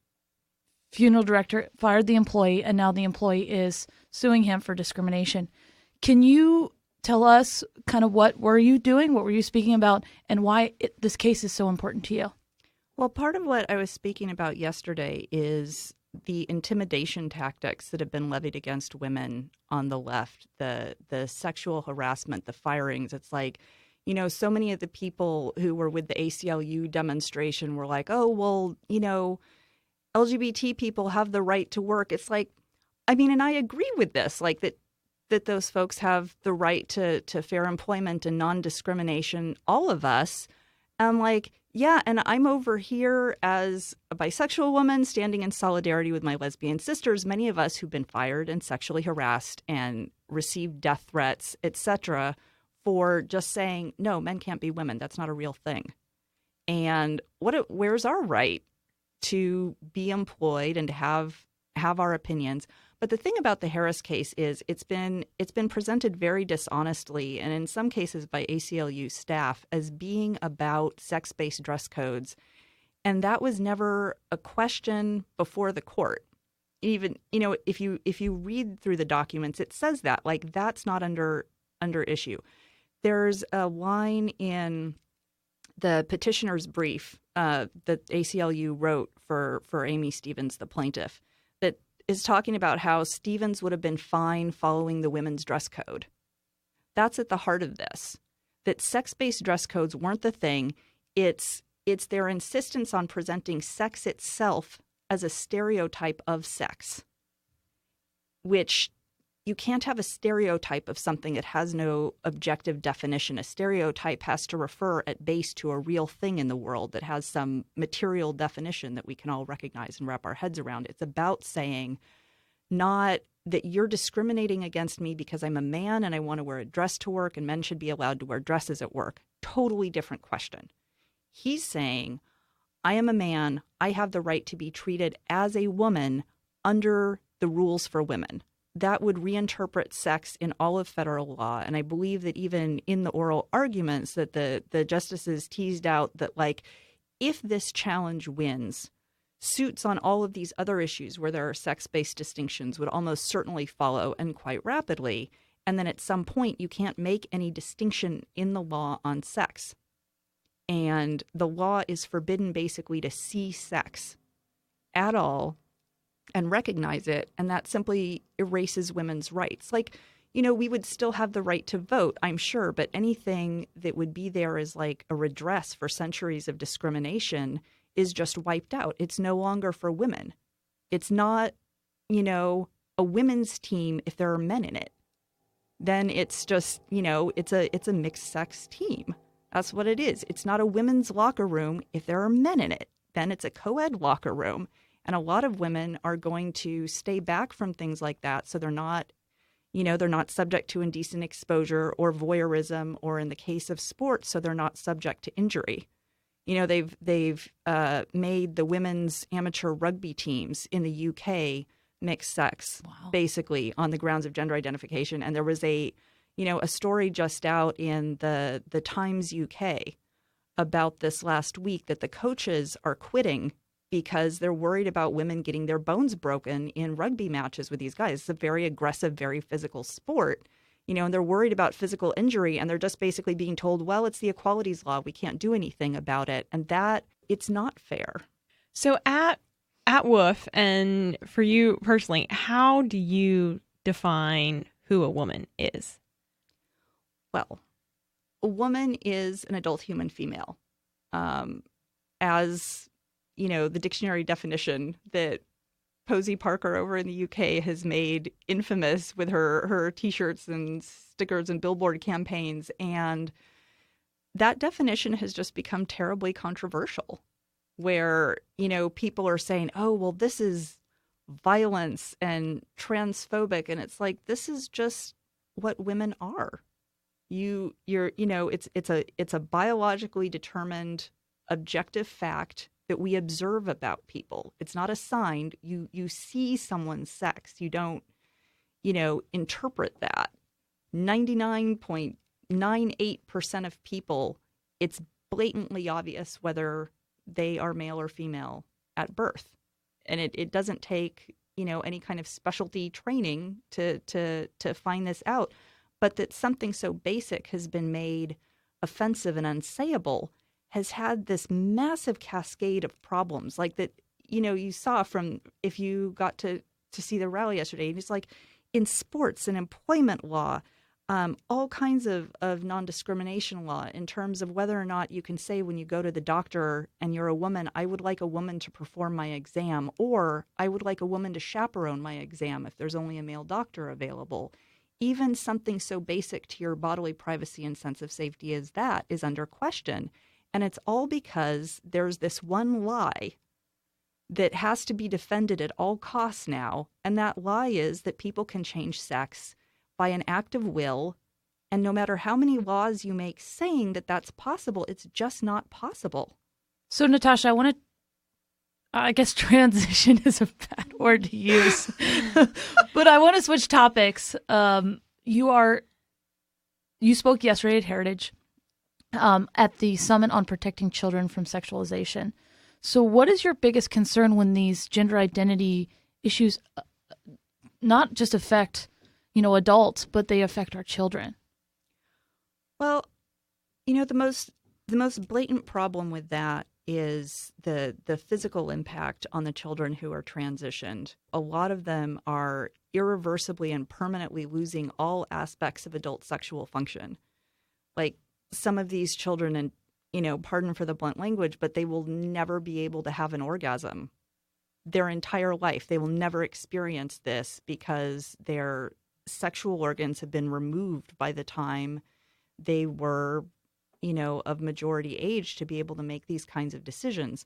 funeral director fired the employee, and now the employee is suing him for discrimination. Can you tell us kind of what were you doing, what were you speaking about, and why this case is so important to you?
Well, part of what I was speaking about yesterday is the intimidation tactics that have been levied against women on the left, the sexual harassment, the firings, it's like, so many of the people who were with the ACLU demonstration were like, oh, well, LGBT people have the right to work. It's like, and I agree with this, like that those folks have the right to fair employment and non-discrimination, all of us. I'm like, yeah, and I'm over here as a bisexual woman standing in solidarity with my lesbian sisters, many of us who've been fired and sexually harassed and received death threats, etc., for just saying, no, men can't be women. That's not a real thing. And where's our right to be employed and to have our opinions? But the thing about the Harris case is it's been presented very dishonestly, and in some cases by ACLU staff, as being about sex-based dress codes. And that was never a question before the court. Even, if you read through the documents, it says that, like, that's not under issue. There's a line in the petitioner's brief that ACLU wrote for Amy Stevens, the plaintiff, that is talking about how Stevens would have been fine following the women's dress code. That's at the heart of this, that sex-based dress codes weren't the thing. It's their insistence on presenting sex itself as a stereotype of sex, which you can't have a stereotype of something that has no objective definition. A stereotype has to refer at base to a real thing in the world that has some material definition that we can all recognize and wrap our heads around. It's about saying not that you're discriminating against me because I'm a man and I want to wear a dress to work and men should be allowed to wear dresses at work. Totally different question. He's saying, I am a man. I have the right to be treated as a woman under the rules for women. That would reinterpret sex in all of federal law. And I believe that even in the oral arguments that the justices teased out that, like, if this challenge wins, suits on all of these other issues where there are sex-based distinctions would almost certainly follow, and quite rapidly. And then at some point, you can't make any distinction in the law on sex. And the law is forbidden basically to see sex at all and recognize it, and that simply erases women's rights. Like, we would still have the right to vote, I'm sure, but anything that would be there as like a redress for centuries of discrimination is just wiped out. It's no longer for women. It's not, a women's team if there are men in it. Then it's just, it's a mixed sex team. That's what it is. It's not a women's locker room if there are men in it. Then it's a co-ed locker room. And a lot of women are going to stay back from things like that. So they're not, they're not subject to indecent exposure or voyeurism, or in the case of sports, so they're not subject to injury. They've made the women's amateur rugby teams in the UK mixed sex, wow, basically on the grounds of gender identification. And there was a story just out in the Times UK about this last week that the coaches are quitting because they're worried about women getting their bones broken in rugby matches with these guys. It's a very aggressive, very physical sport, and they're worried about physical injury, and they're just basically being told, well, it's the equalities law. We can't do anything about it. And that, it's not fair.
So at WOOF, and for you personally, how do you define who a woman is?
Well, a woman is an adult human female. As the dictionary definition that Posey Parker over in the UK has made infamous with her T-shirts and stickers and billboard campaigns. And that definition has just become terribly controversial, where, people are saying, oh, well, this is violence and transphobic. And it's like, this is just what women are. It's a biologically determined objective fact that we observe about people. It's not assigned. You see someone's sex. You don't, interpret that. 99.98% of people, it's blatantly obvious whether they are male or female at birth. And it doesn't take, any kind of specialty training to find this out. But that something so basic has been made offensive and unsayable has had this massive cascade of problems, like that, you saw from, if you got to see the rally yesterday, and it's like in sports and employment law, all kinds of non-discrimination law in terms of whether or not you can say when you go to the doctor and you're a woman, I would like a woman to perform my exam, or I would like a woman to chaperone my exam if there's only a male doctor available. Even something so basic to your bodily privacy and sense of safety as that is under question. And it's all because there's this one lie that has to be defended at all costs now. And that lie is that people can change sex by an act of will. And no matter how many laws you make saying that that's possible, it's just not possible.
So, Natasha, I guess transition is a bad word to use, but I want to switch topics. You spoke yesterday at Heritage at the Summit on Protecting Children from Sexualization. So what is your biggest concern when these gender identity issues not just affect, adults, but they affect our children?
Well, the most blatant problem with that is the physical impact on the children who are transitioned. A lot of them are irreversibly and permanently losing all aspects of adult sexual function. Like some of these children, and pardon for the blunt language, but they will never be able to have an orgasm their entire life. They will never experience this because their sexual organs have been removed by the time they were of majority age to be able to make these kinds of decisions.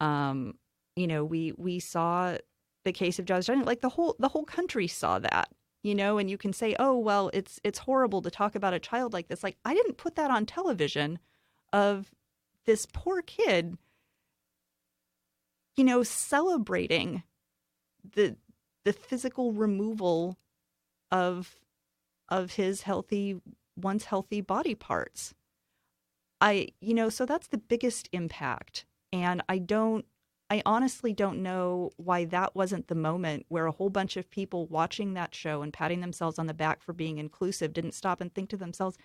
We saw the case of Jazz Johnny, like the whole country saw that, and you can say, oh, well, it's horrible to talk about a child like this. Like, I didn't put that on television of this poor kid, celebrating the physical removal of his once healthy body parts. So that's the biggest impact. And I honestly don't know why that wasn't the moment where a whole bunch of people watching that show and patting themselves on the back for being inclusive didn't stop and think to themselves,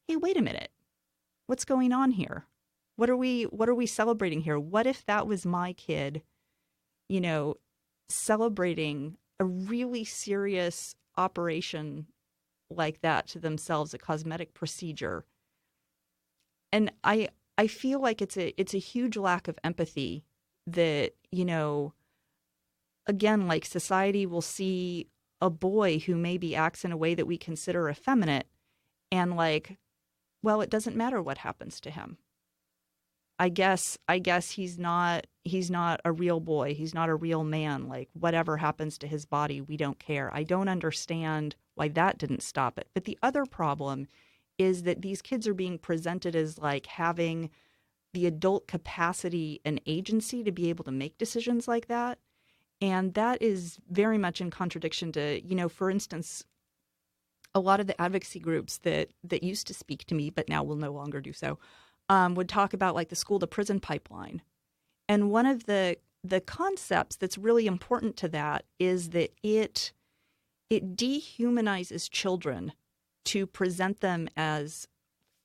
hey, wait a minute, what's going on here? What are we celebrating here? What if that was my kid, celebrating a really serious operation like that to themselves, a cosmetic procedure? And I feel like it's a huge lack of empathy that, again, like society will see a boy who maybe acts in a way that we consider effeminate and like, well, it doesn't matter what happens to him. I guess he's not a real boy. He's not a real man. Like whatever happens to his body, we don't care. I don't understand why that didn't stop it. But the other problem is that these kids are being presented as like having the adult capacity and agency to be able to make decisions like that. And that is very much in contradiction to, for instance, a lot of the advocacy groups that used to speak to me, but now will no longer do so, would talk about like the school to prison pipeline. And one of the concepts that's really important to that is that it dehumanizes children to present them as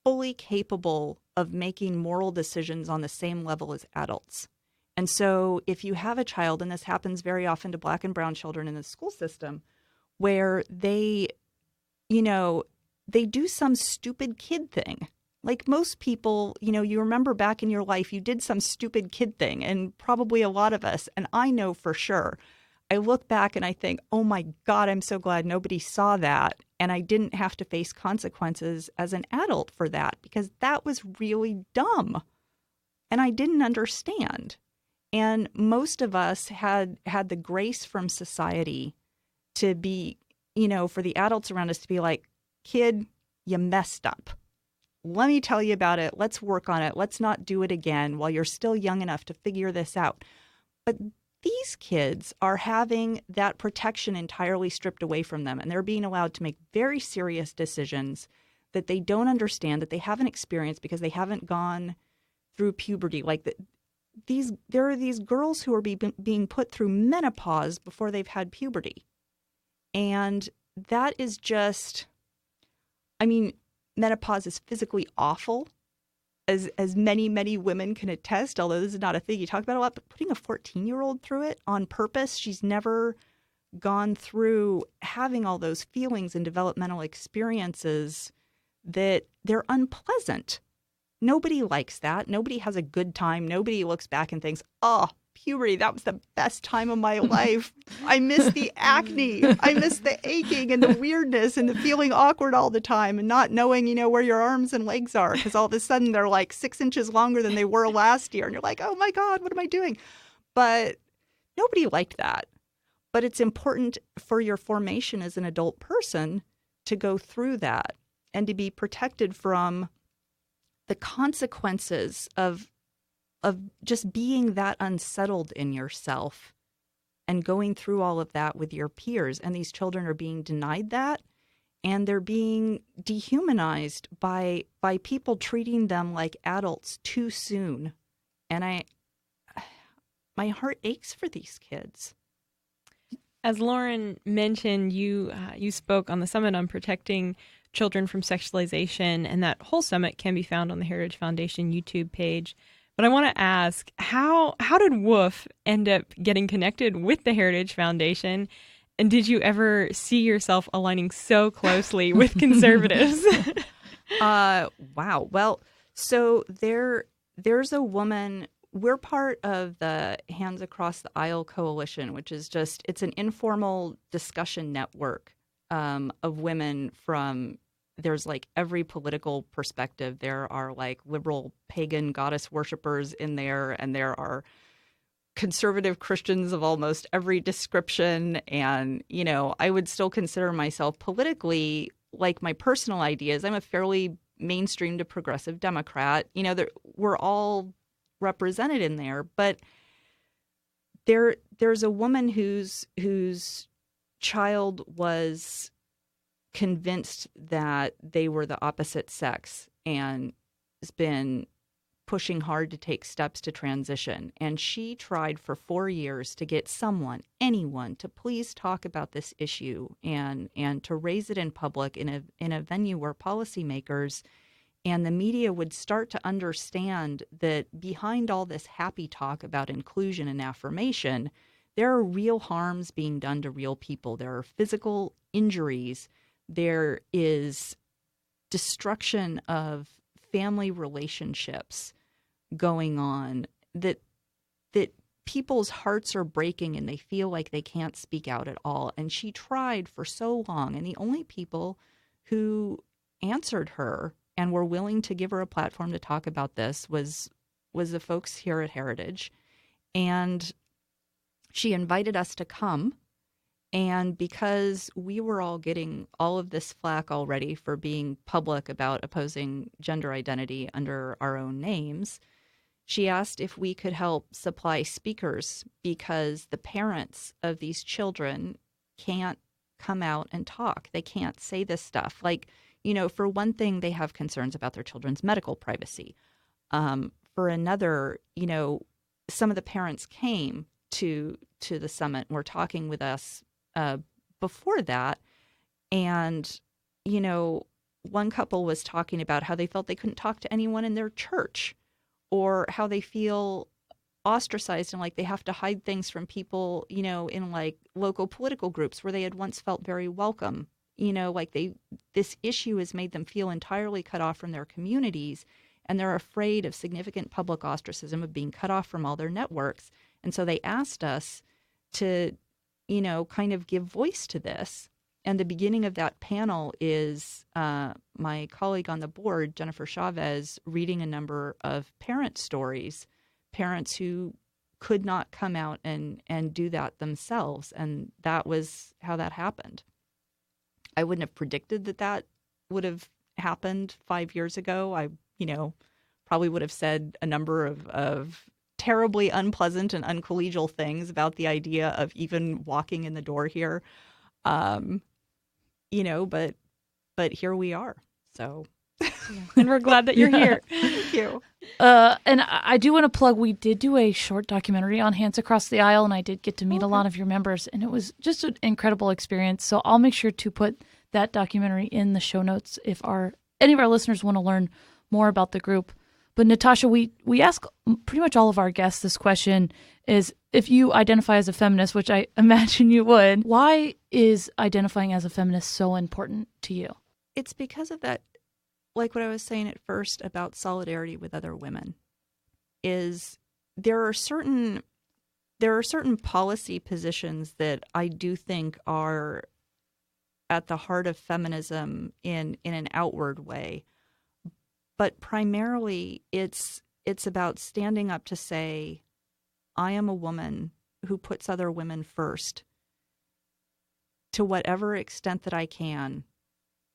fully capable of making moral decisions on the same level as adults. And so if you have a child, and this happens very often to Black and brown children in the school system, where they do some stupid kid thing. Like most people, you remember back in your life, you did some stupid kid thing, and probably a lot of us, and I know for sure, I look back and I think, oh my God, I'm so glad nobody saw that. And I didn't have to face consequences as an adult for that, because that was really dumb. And I didn't understand. And most of us had the grace from society to be, for the adults around us to be like, kid, you messed up. Let me tell you about it. Let's work on it. Let's not do it again while you're still young enough to figure this out. But these kids are having that protection entirely stripped away from them, and they're being allowed to make very serious decisions that they don't understand, that they haven't experienced because they haven't gone through puberty. Like there are these girls who are being put through menopause before they've had puberty. And that is just, menopause is physically awful. as many women can attest, although this is not a thing you talk about a lot, but putting a 14-year-old through it on purpose, she's never gone through having all those feelings and developmental experiences that they're unpleasant. Nobody likes that. Nobody has a good time. Nobody looks back and thinks, oh, puberty, that was the best time of my life. I miss the acne. I miss the aching and the weirdness and the feeling awkward all the time and not knowing, where your arms and legs are because all of a sudden they're like 6 inches longer than they were last year. And you're like, oh my God, what am I doing? But nobody liked that. But it's important for your formation as an adult person to go through that and to be protected from the consequences of just being that unsettled in yourself and going through all of that with your peers. And these children are being denied that, and they're being dehumanized by people treating them like adults too soon. And my heart aches for these kids.
As Lauren mentioned, you spoke on the summit on protecting children from sexualization, and that whole summit can be found on the Heritage Foundation YouTube page. But I want to ask, how did Woof end up getting connected with the Heritage Foundation? And did you ever see yourself aligning so closely with conservatives?
Wow. Well, so there's a woman. We're part of the Hands Across the Aisle Coalition, which is it's an informal discussion network of women from, there's like every political perspective. There are like liberal pagan goddess worshipers in there, and there are conservative Christians of almost every description. And, I would still consider myself politically, like my personal ideas, I'm a fairly mainstream to progressive Democrat. We're all represented in there, but there's a woman whose child was convinced that they were the opposite sex and has been pushing hard to take steps to transition. And she tried for 4 years to get anyone to please talk about this issue and to raise it in public in a venue where policymakers and the media would start to understand that behind all this happy talk about inclusion and affirmation, there are real harms being done to real people. There are physical injuries. There is destruction of family relationships going on, that people's hearts are breaking and they feel like they can't speak out at all. And she tried for so long, and the only people who answered her and were willing to give her a platform to talk about this was the folks here at Heritage. And she invited us to come. And because we were all getting all of this flack already for being public about opposing gender identity under our own names, she asked if we could help supply speakers, because the parents of these children can't come out and talk. They can't say this stuff. Like, for one thing, they have concerns about their children's medical privacy. For another, some of the parents came to the summit and were talking with us before that. And, one couple was talking about how they felt they couldn't talk to anyone in their church, or how they feel ostracized and like they have to hide things from people, in like local political groups where they had once felt very welcome. This issue has made them feel entirely cut off from their communities, and they're afraid of significant public ostracism, of being cut off from all their networks. And so they asked us to, kind of give voice to this. And the beginning of that panel is my colleague on the board, Jennifer Chavez, reading a number of parent stories, parents who could not come out and do that themselves. And that was how that happened. I wouldn't have predicted that would have happened 5 years ago. I, probably would have said a number of terribly unpleasant and uncollegial things about the idea of even walking in the door here. But here we are. So,
and we're glad that you're here.
Thank you.
And I do want to plug, we did do a short documentary on Hands Across the Aisle, and I did get to meet a lot of your members, and it was just an incredible experience. So I'll make sure to put that documentary in the show notes if any of our listeners want to learn more about the group. But Natasha, we ask pretty much all of our guests this question is, if you identify as a feminist, which I imagine you would, why is identifying as a feminist so important to you?
It's because of that, like what I was saying at first about solidarity with other women, is there are certain policy positions that I do think are at the heart of feminism in an outward way. But primarily it's about standing up to say, I am a woman who puts other women first to whatever extent that I can,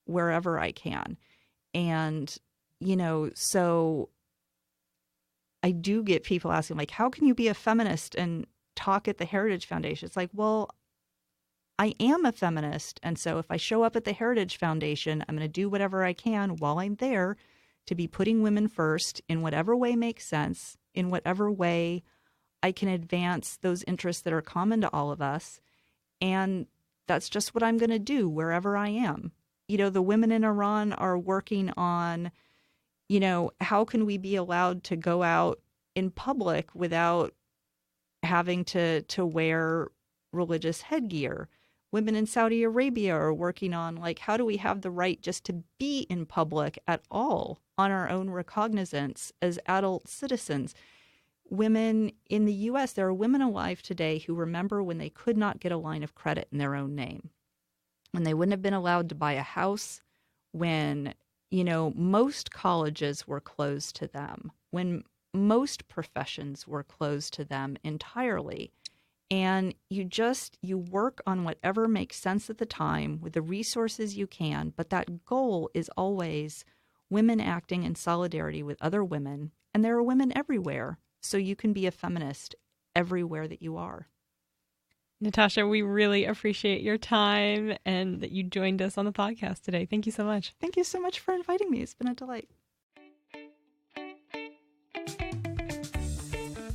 wherever I can. And, so I do get people asking, like, how can you be a feminist and talk at the Heritage Foundation? It's like, well, I am a feminist. And so if I show up at the Heritage Foundation, I'm going to do whatever I can while I'm there to be putting women first in whatever way makes sense, in whatever way I can advance those interests that are common to all of us. And that's just what I'm going to do wherever I am. The women in Iran are working on, how can we be allowed to go out in public without having to wear religious headgear? Women in Saudi Arabia are working on, like, how do we have the right just to be in public at all on our own recognizance as adult citizens? Women in the U.S., there are women alive today who remember when they could not get a line of credit in their own name, when they wouldn't have been allowed to buy a house, when, most colleges were closed to them, when most professions were closed to them entirely. And you work on whatever makes sense at the time with the resources you can. But that goal is always women acting in solidarity with other women. And there are women everywhere. So you can be a feminist everywhere that you are.
Natasha, we really appreciate your time and that you joined us on the podcast today. Thank you so much.
Thank you so much for inviting me. It's been a delight.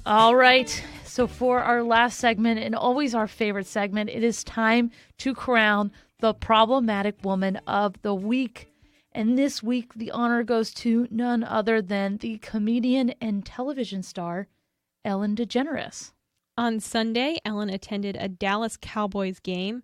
All right. So for our last segment, and always our favorite segment, it is time to crown the problematic woman of the week. And this week, the honor goes to none other than the comedian and television star, Ellen DeGeneres.
On Sunday, Ellen attended a Dallas Cowboys game.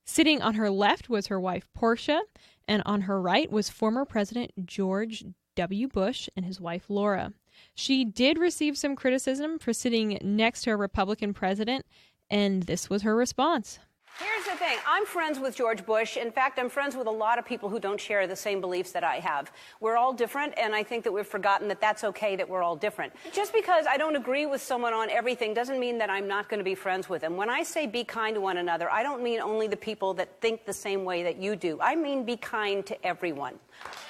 Sitting on her left was her wife, Portia, and on her right was former President George W. Bush and his wife, Laura. She did receive some criticism for sitting next to a Republican president, and this was her response.
Here's the thing. I'm friends with George Bush. In fact, I'm friends with a lot of people who don't share the same beliefs that I have. We're all different, and I think that we've forgotten that that's okay, that we're all different. Just because I don't agree with someone on everything doesn't mean that I'm not going to be friends with them. When I say be kind to one another, I don't mean only the people that think the same way that you do. I mean be kind to everyone.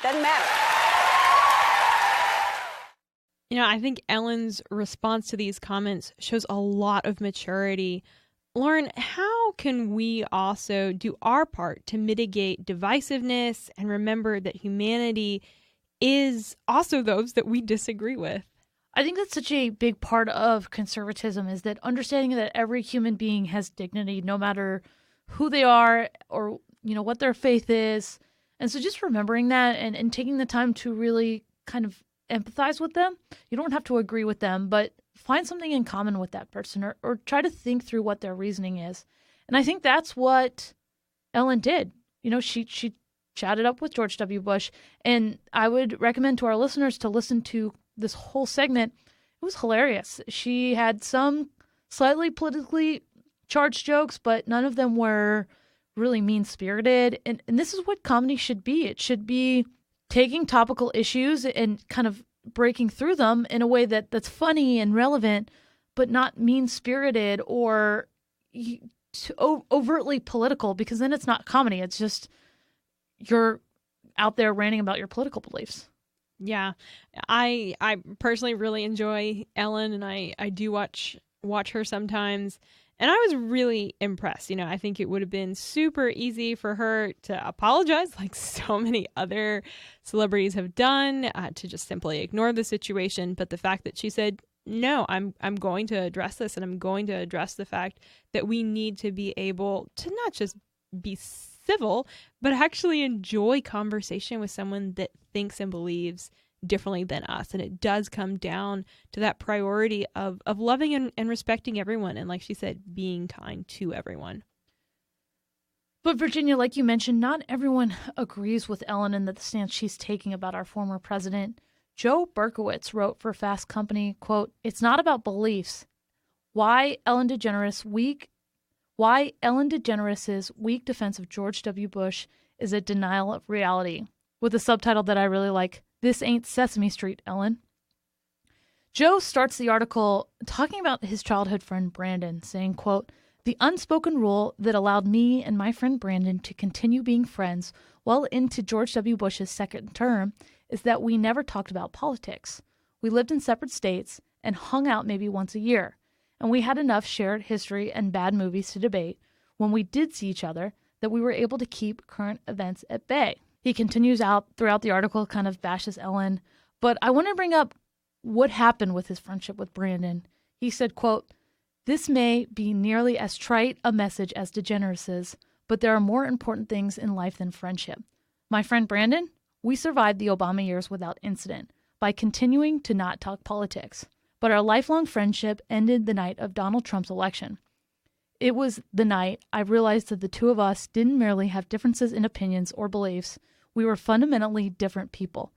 Doesn't matter.
I think Ellen's response to these comments shows a lot of maturity. Lauren, how can we also do our part to mitigate divisiveness and remember that humanity is also those that we disagree with?
I think that's such a big part of conservatism, is that understanding that every human being has dignity, no matter who they are or, what their faith is. And so just remembering that and taking the time to really kind of empathize with them. You don't have to agree with them, but find something in common with that person or try to think through what their reasoning is. And I think that's what Ellen did. She chatted up with George W. Bush, and I would recommend to our listeners to listen to this whole segment. It was hilarious. She had some slightly politically charged jokes, but none of them were really mean-spirited. And this is what comedy should be. It should be taking topical issues and kind of breaking through them in a way that's funny and relevant, but not mean-spirited or overtly political, because then it's not comedy. It's just you're out there ranting about your political beliefs.
Yeah, I personally really enjoy Ellen, and I do watch her sometimes. And I was really impressed. I think it would have been super easy for her to apologize, like so many other celebrities have done, to just simply ignore the situation. But the fact that she said, no, I'm going to address this, and I'm going to address the fact that we need to be able to not just be civil, but actually enjoy conversation with someone that thinks and believes differently than us. And it does come down to that priority of loving and respecting everyone. And like she said, being kind to everyone.
But Virginia, like you mentioned, not everyone agrees with Ellen and the stance she's taking about our former president. Joe Berkowitz wrote for Fast Company, quote, "It's not about beliefs. Why Ellen DeGeneres' weak defense of George W. Bush is a denial of reality," with a subtitle that I really like, "This ain't Sesame Street, Ellen." Joe starts the article talking about his childhood friend Brandon, saying, quote, "The unspoken rule that allowed me and my friend Brandon to continue being friends well into George W. Bush's second term is that we never talked about politics. We lived in separate states and hung out maybe once a year, and we had enough shared history and bad movies to debate when we did see each other that we were able to keep current events at bay." He continues out throughout the article, kind of bashes Ellen, but I want to bring up what happened with his friendship with Brandon. He said, quote, "This may be nearly as trite a message as DeGeneres', but there are more important things in life than friendship. My friend Brandon, we survived the Obama years without incident by continuing to not talk politics. But our lifelong friendship ended the night of Donald Trump's election. It was the night I realized that the two of us didn't merely have differences in opinions or beliefs. We were fundamentally different people.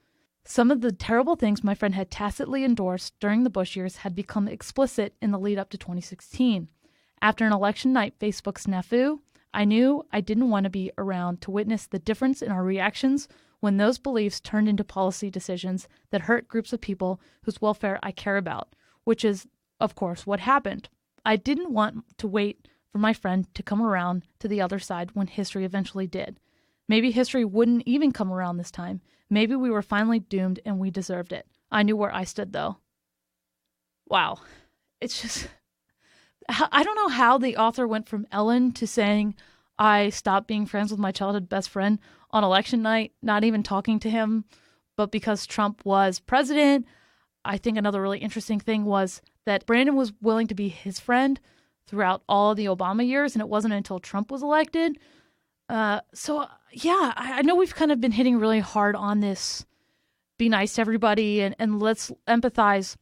Some of the terrible things my friend had tacitly endorsed during the Bush years had become explicit in the lead up to 2016. After an election night Facebook snafu, I knew I didn't want to be around to witness the difference in our reactions when those beliefs turned into policy decisions that hurt groups of people whose welfare I care about, which is, of course, what happened. I didn't want to wait for my friend to come around to the other side when history eventually did. Maybe history wouldn't even come around this time. Maybe we were finally doomed and we deserved it. I knew where I stood, though." Wow. It's just, I don't know how the author went from Ellen to saying, I stopped being friends with my childhood best friend on election night, not even talking to him, but because Trump was president. I think another really interesting thing was that Brandon was willing to be his friend throughout all of the Obama years, and it wasn't until Trump was elected. I know we've kind of been hitting really hard on this be nice to everybody and let's empathize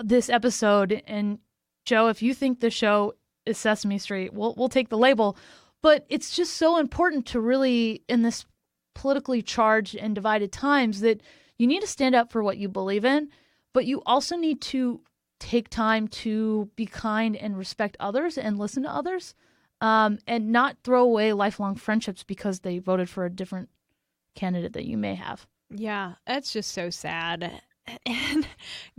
this episode. And Joe, if you think the show is Sesame Street, we'll take the label. But it's just so important to really, in this politically charged and divided times, that you need to stand up for what you believe in, but you also need to take time to be kind and respect others and listen to others. And not throw away lifelong friendships because they voted for a different candidate that you may have.
Yeah, that's just so sad. And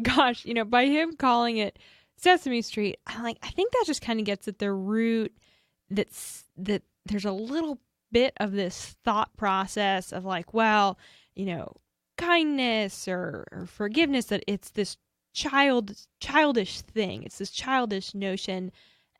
gosh, by him calling it Sesame Street, I think that just kind of gets at the root that there's a little bit of this thought process of kindness or forgiveness, that it's this childish thing. It's this childish notion.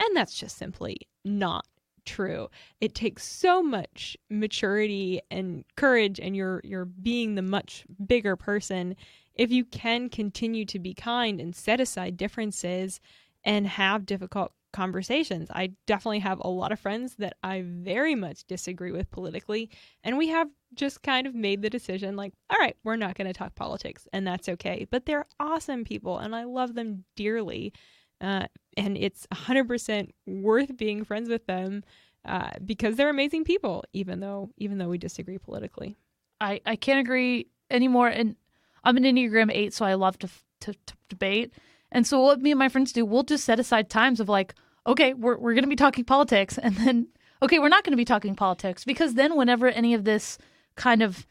And that's just simply not true. It takes so much maturity and courage, and you're being the much bigger person if you can continue to be kind and set aside differences and have difficult conversations. I definitely have a lot of friends that I very much disagree with politically, and we have just kind of made the decision all right, we're not going to talk politics, and that's okay. But they're awesome people, and I love them dearly. And it's 100% worth being friends with them because they're amazing people, even though we disagree politically.
I can't agree anymore. And I'm an Enneagram 8, so I love to debate. And so what me and my friends do, we'll just set aside times of okay, we're going to be talking politics. And then, okay, we're not going to be talking politics. Because then whenever any of this kind of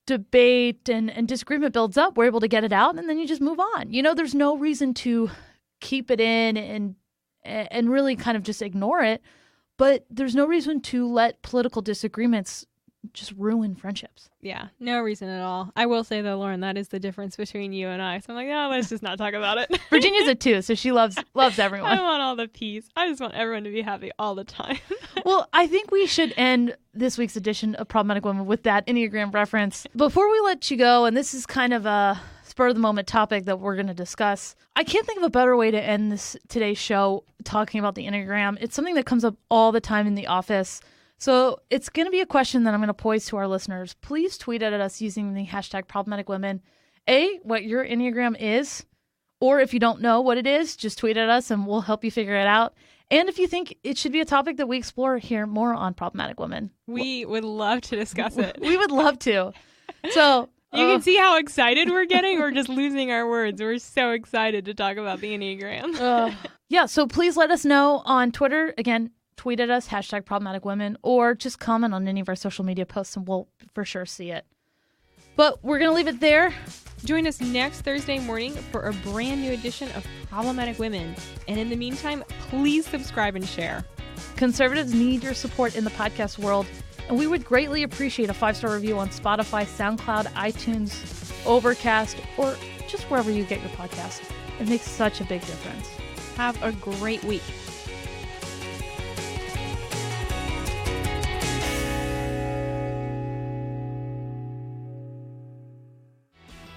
debate and disagreement builds up, we're able to get it out. And then you just move on. There's no reason to keep it in and really kind of just ignore it. But there's no reason to let political disagreements just ruin friendships.
Yeah, no reason at all. I will say though, Lauren, that is the difference between you and I. So I'm let's just not talk about it.
Virginia's a 2, so she loves everyone.
I want all the peace. I just want everyone to be happy all the time.
Well, I think we should end this week's edition of Problematic Women with that Enneagram reference. Before we let you go, and this is kind of a spur-of-the-moment topic that we're going to discuss, I can't think of a better way to end today's show talking about the Enneagram. It's something that comes up all the time in the office. So it's going to be a question that I'm going to pose to our listeners. Please tweet at us using the hashtag problematic women. What your Enneagram is, or if you don't know what it is, just tweet at us and we'll help you figure it out. And if you think it should be a topic that we explore here more on Problematic Women,
we would love to discuss it.
We would love to. So
you can see how excited we're getting. We're just losing our words. We're so excited to talk about the Enneagram.
Yeah, so please let us know on Twitter. Again, tweet at us, hashtag Problematic Women, or just comment on any of our social media posts and we'll for sure see it. But we're going to leave it there.
Join us next Thursday morning for a brand new edition of Problematic Women. And in the meantime, please subscribe and share.
Conservatives need your support in the podcast world, and we would greatly appreciate a 5-star review on Spotify, SoundCloud, iTunes, Overcast, or just wherever you get your podcast. It makes such a big difference.
Have a great week.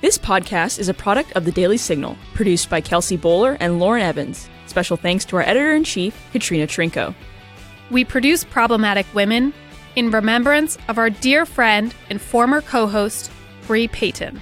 This podcast is a product of The Daily Signal, produced by Kelsey Bowler and Lauren Evans. Special thanks to our editor-in-chief, Katrina Trinko.
We produce Problematic Women in remembrance of our dear friend and former co-host, Bree Payton.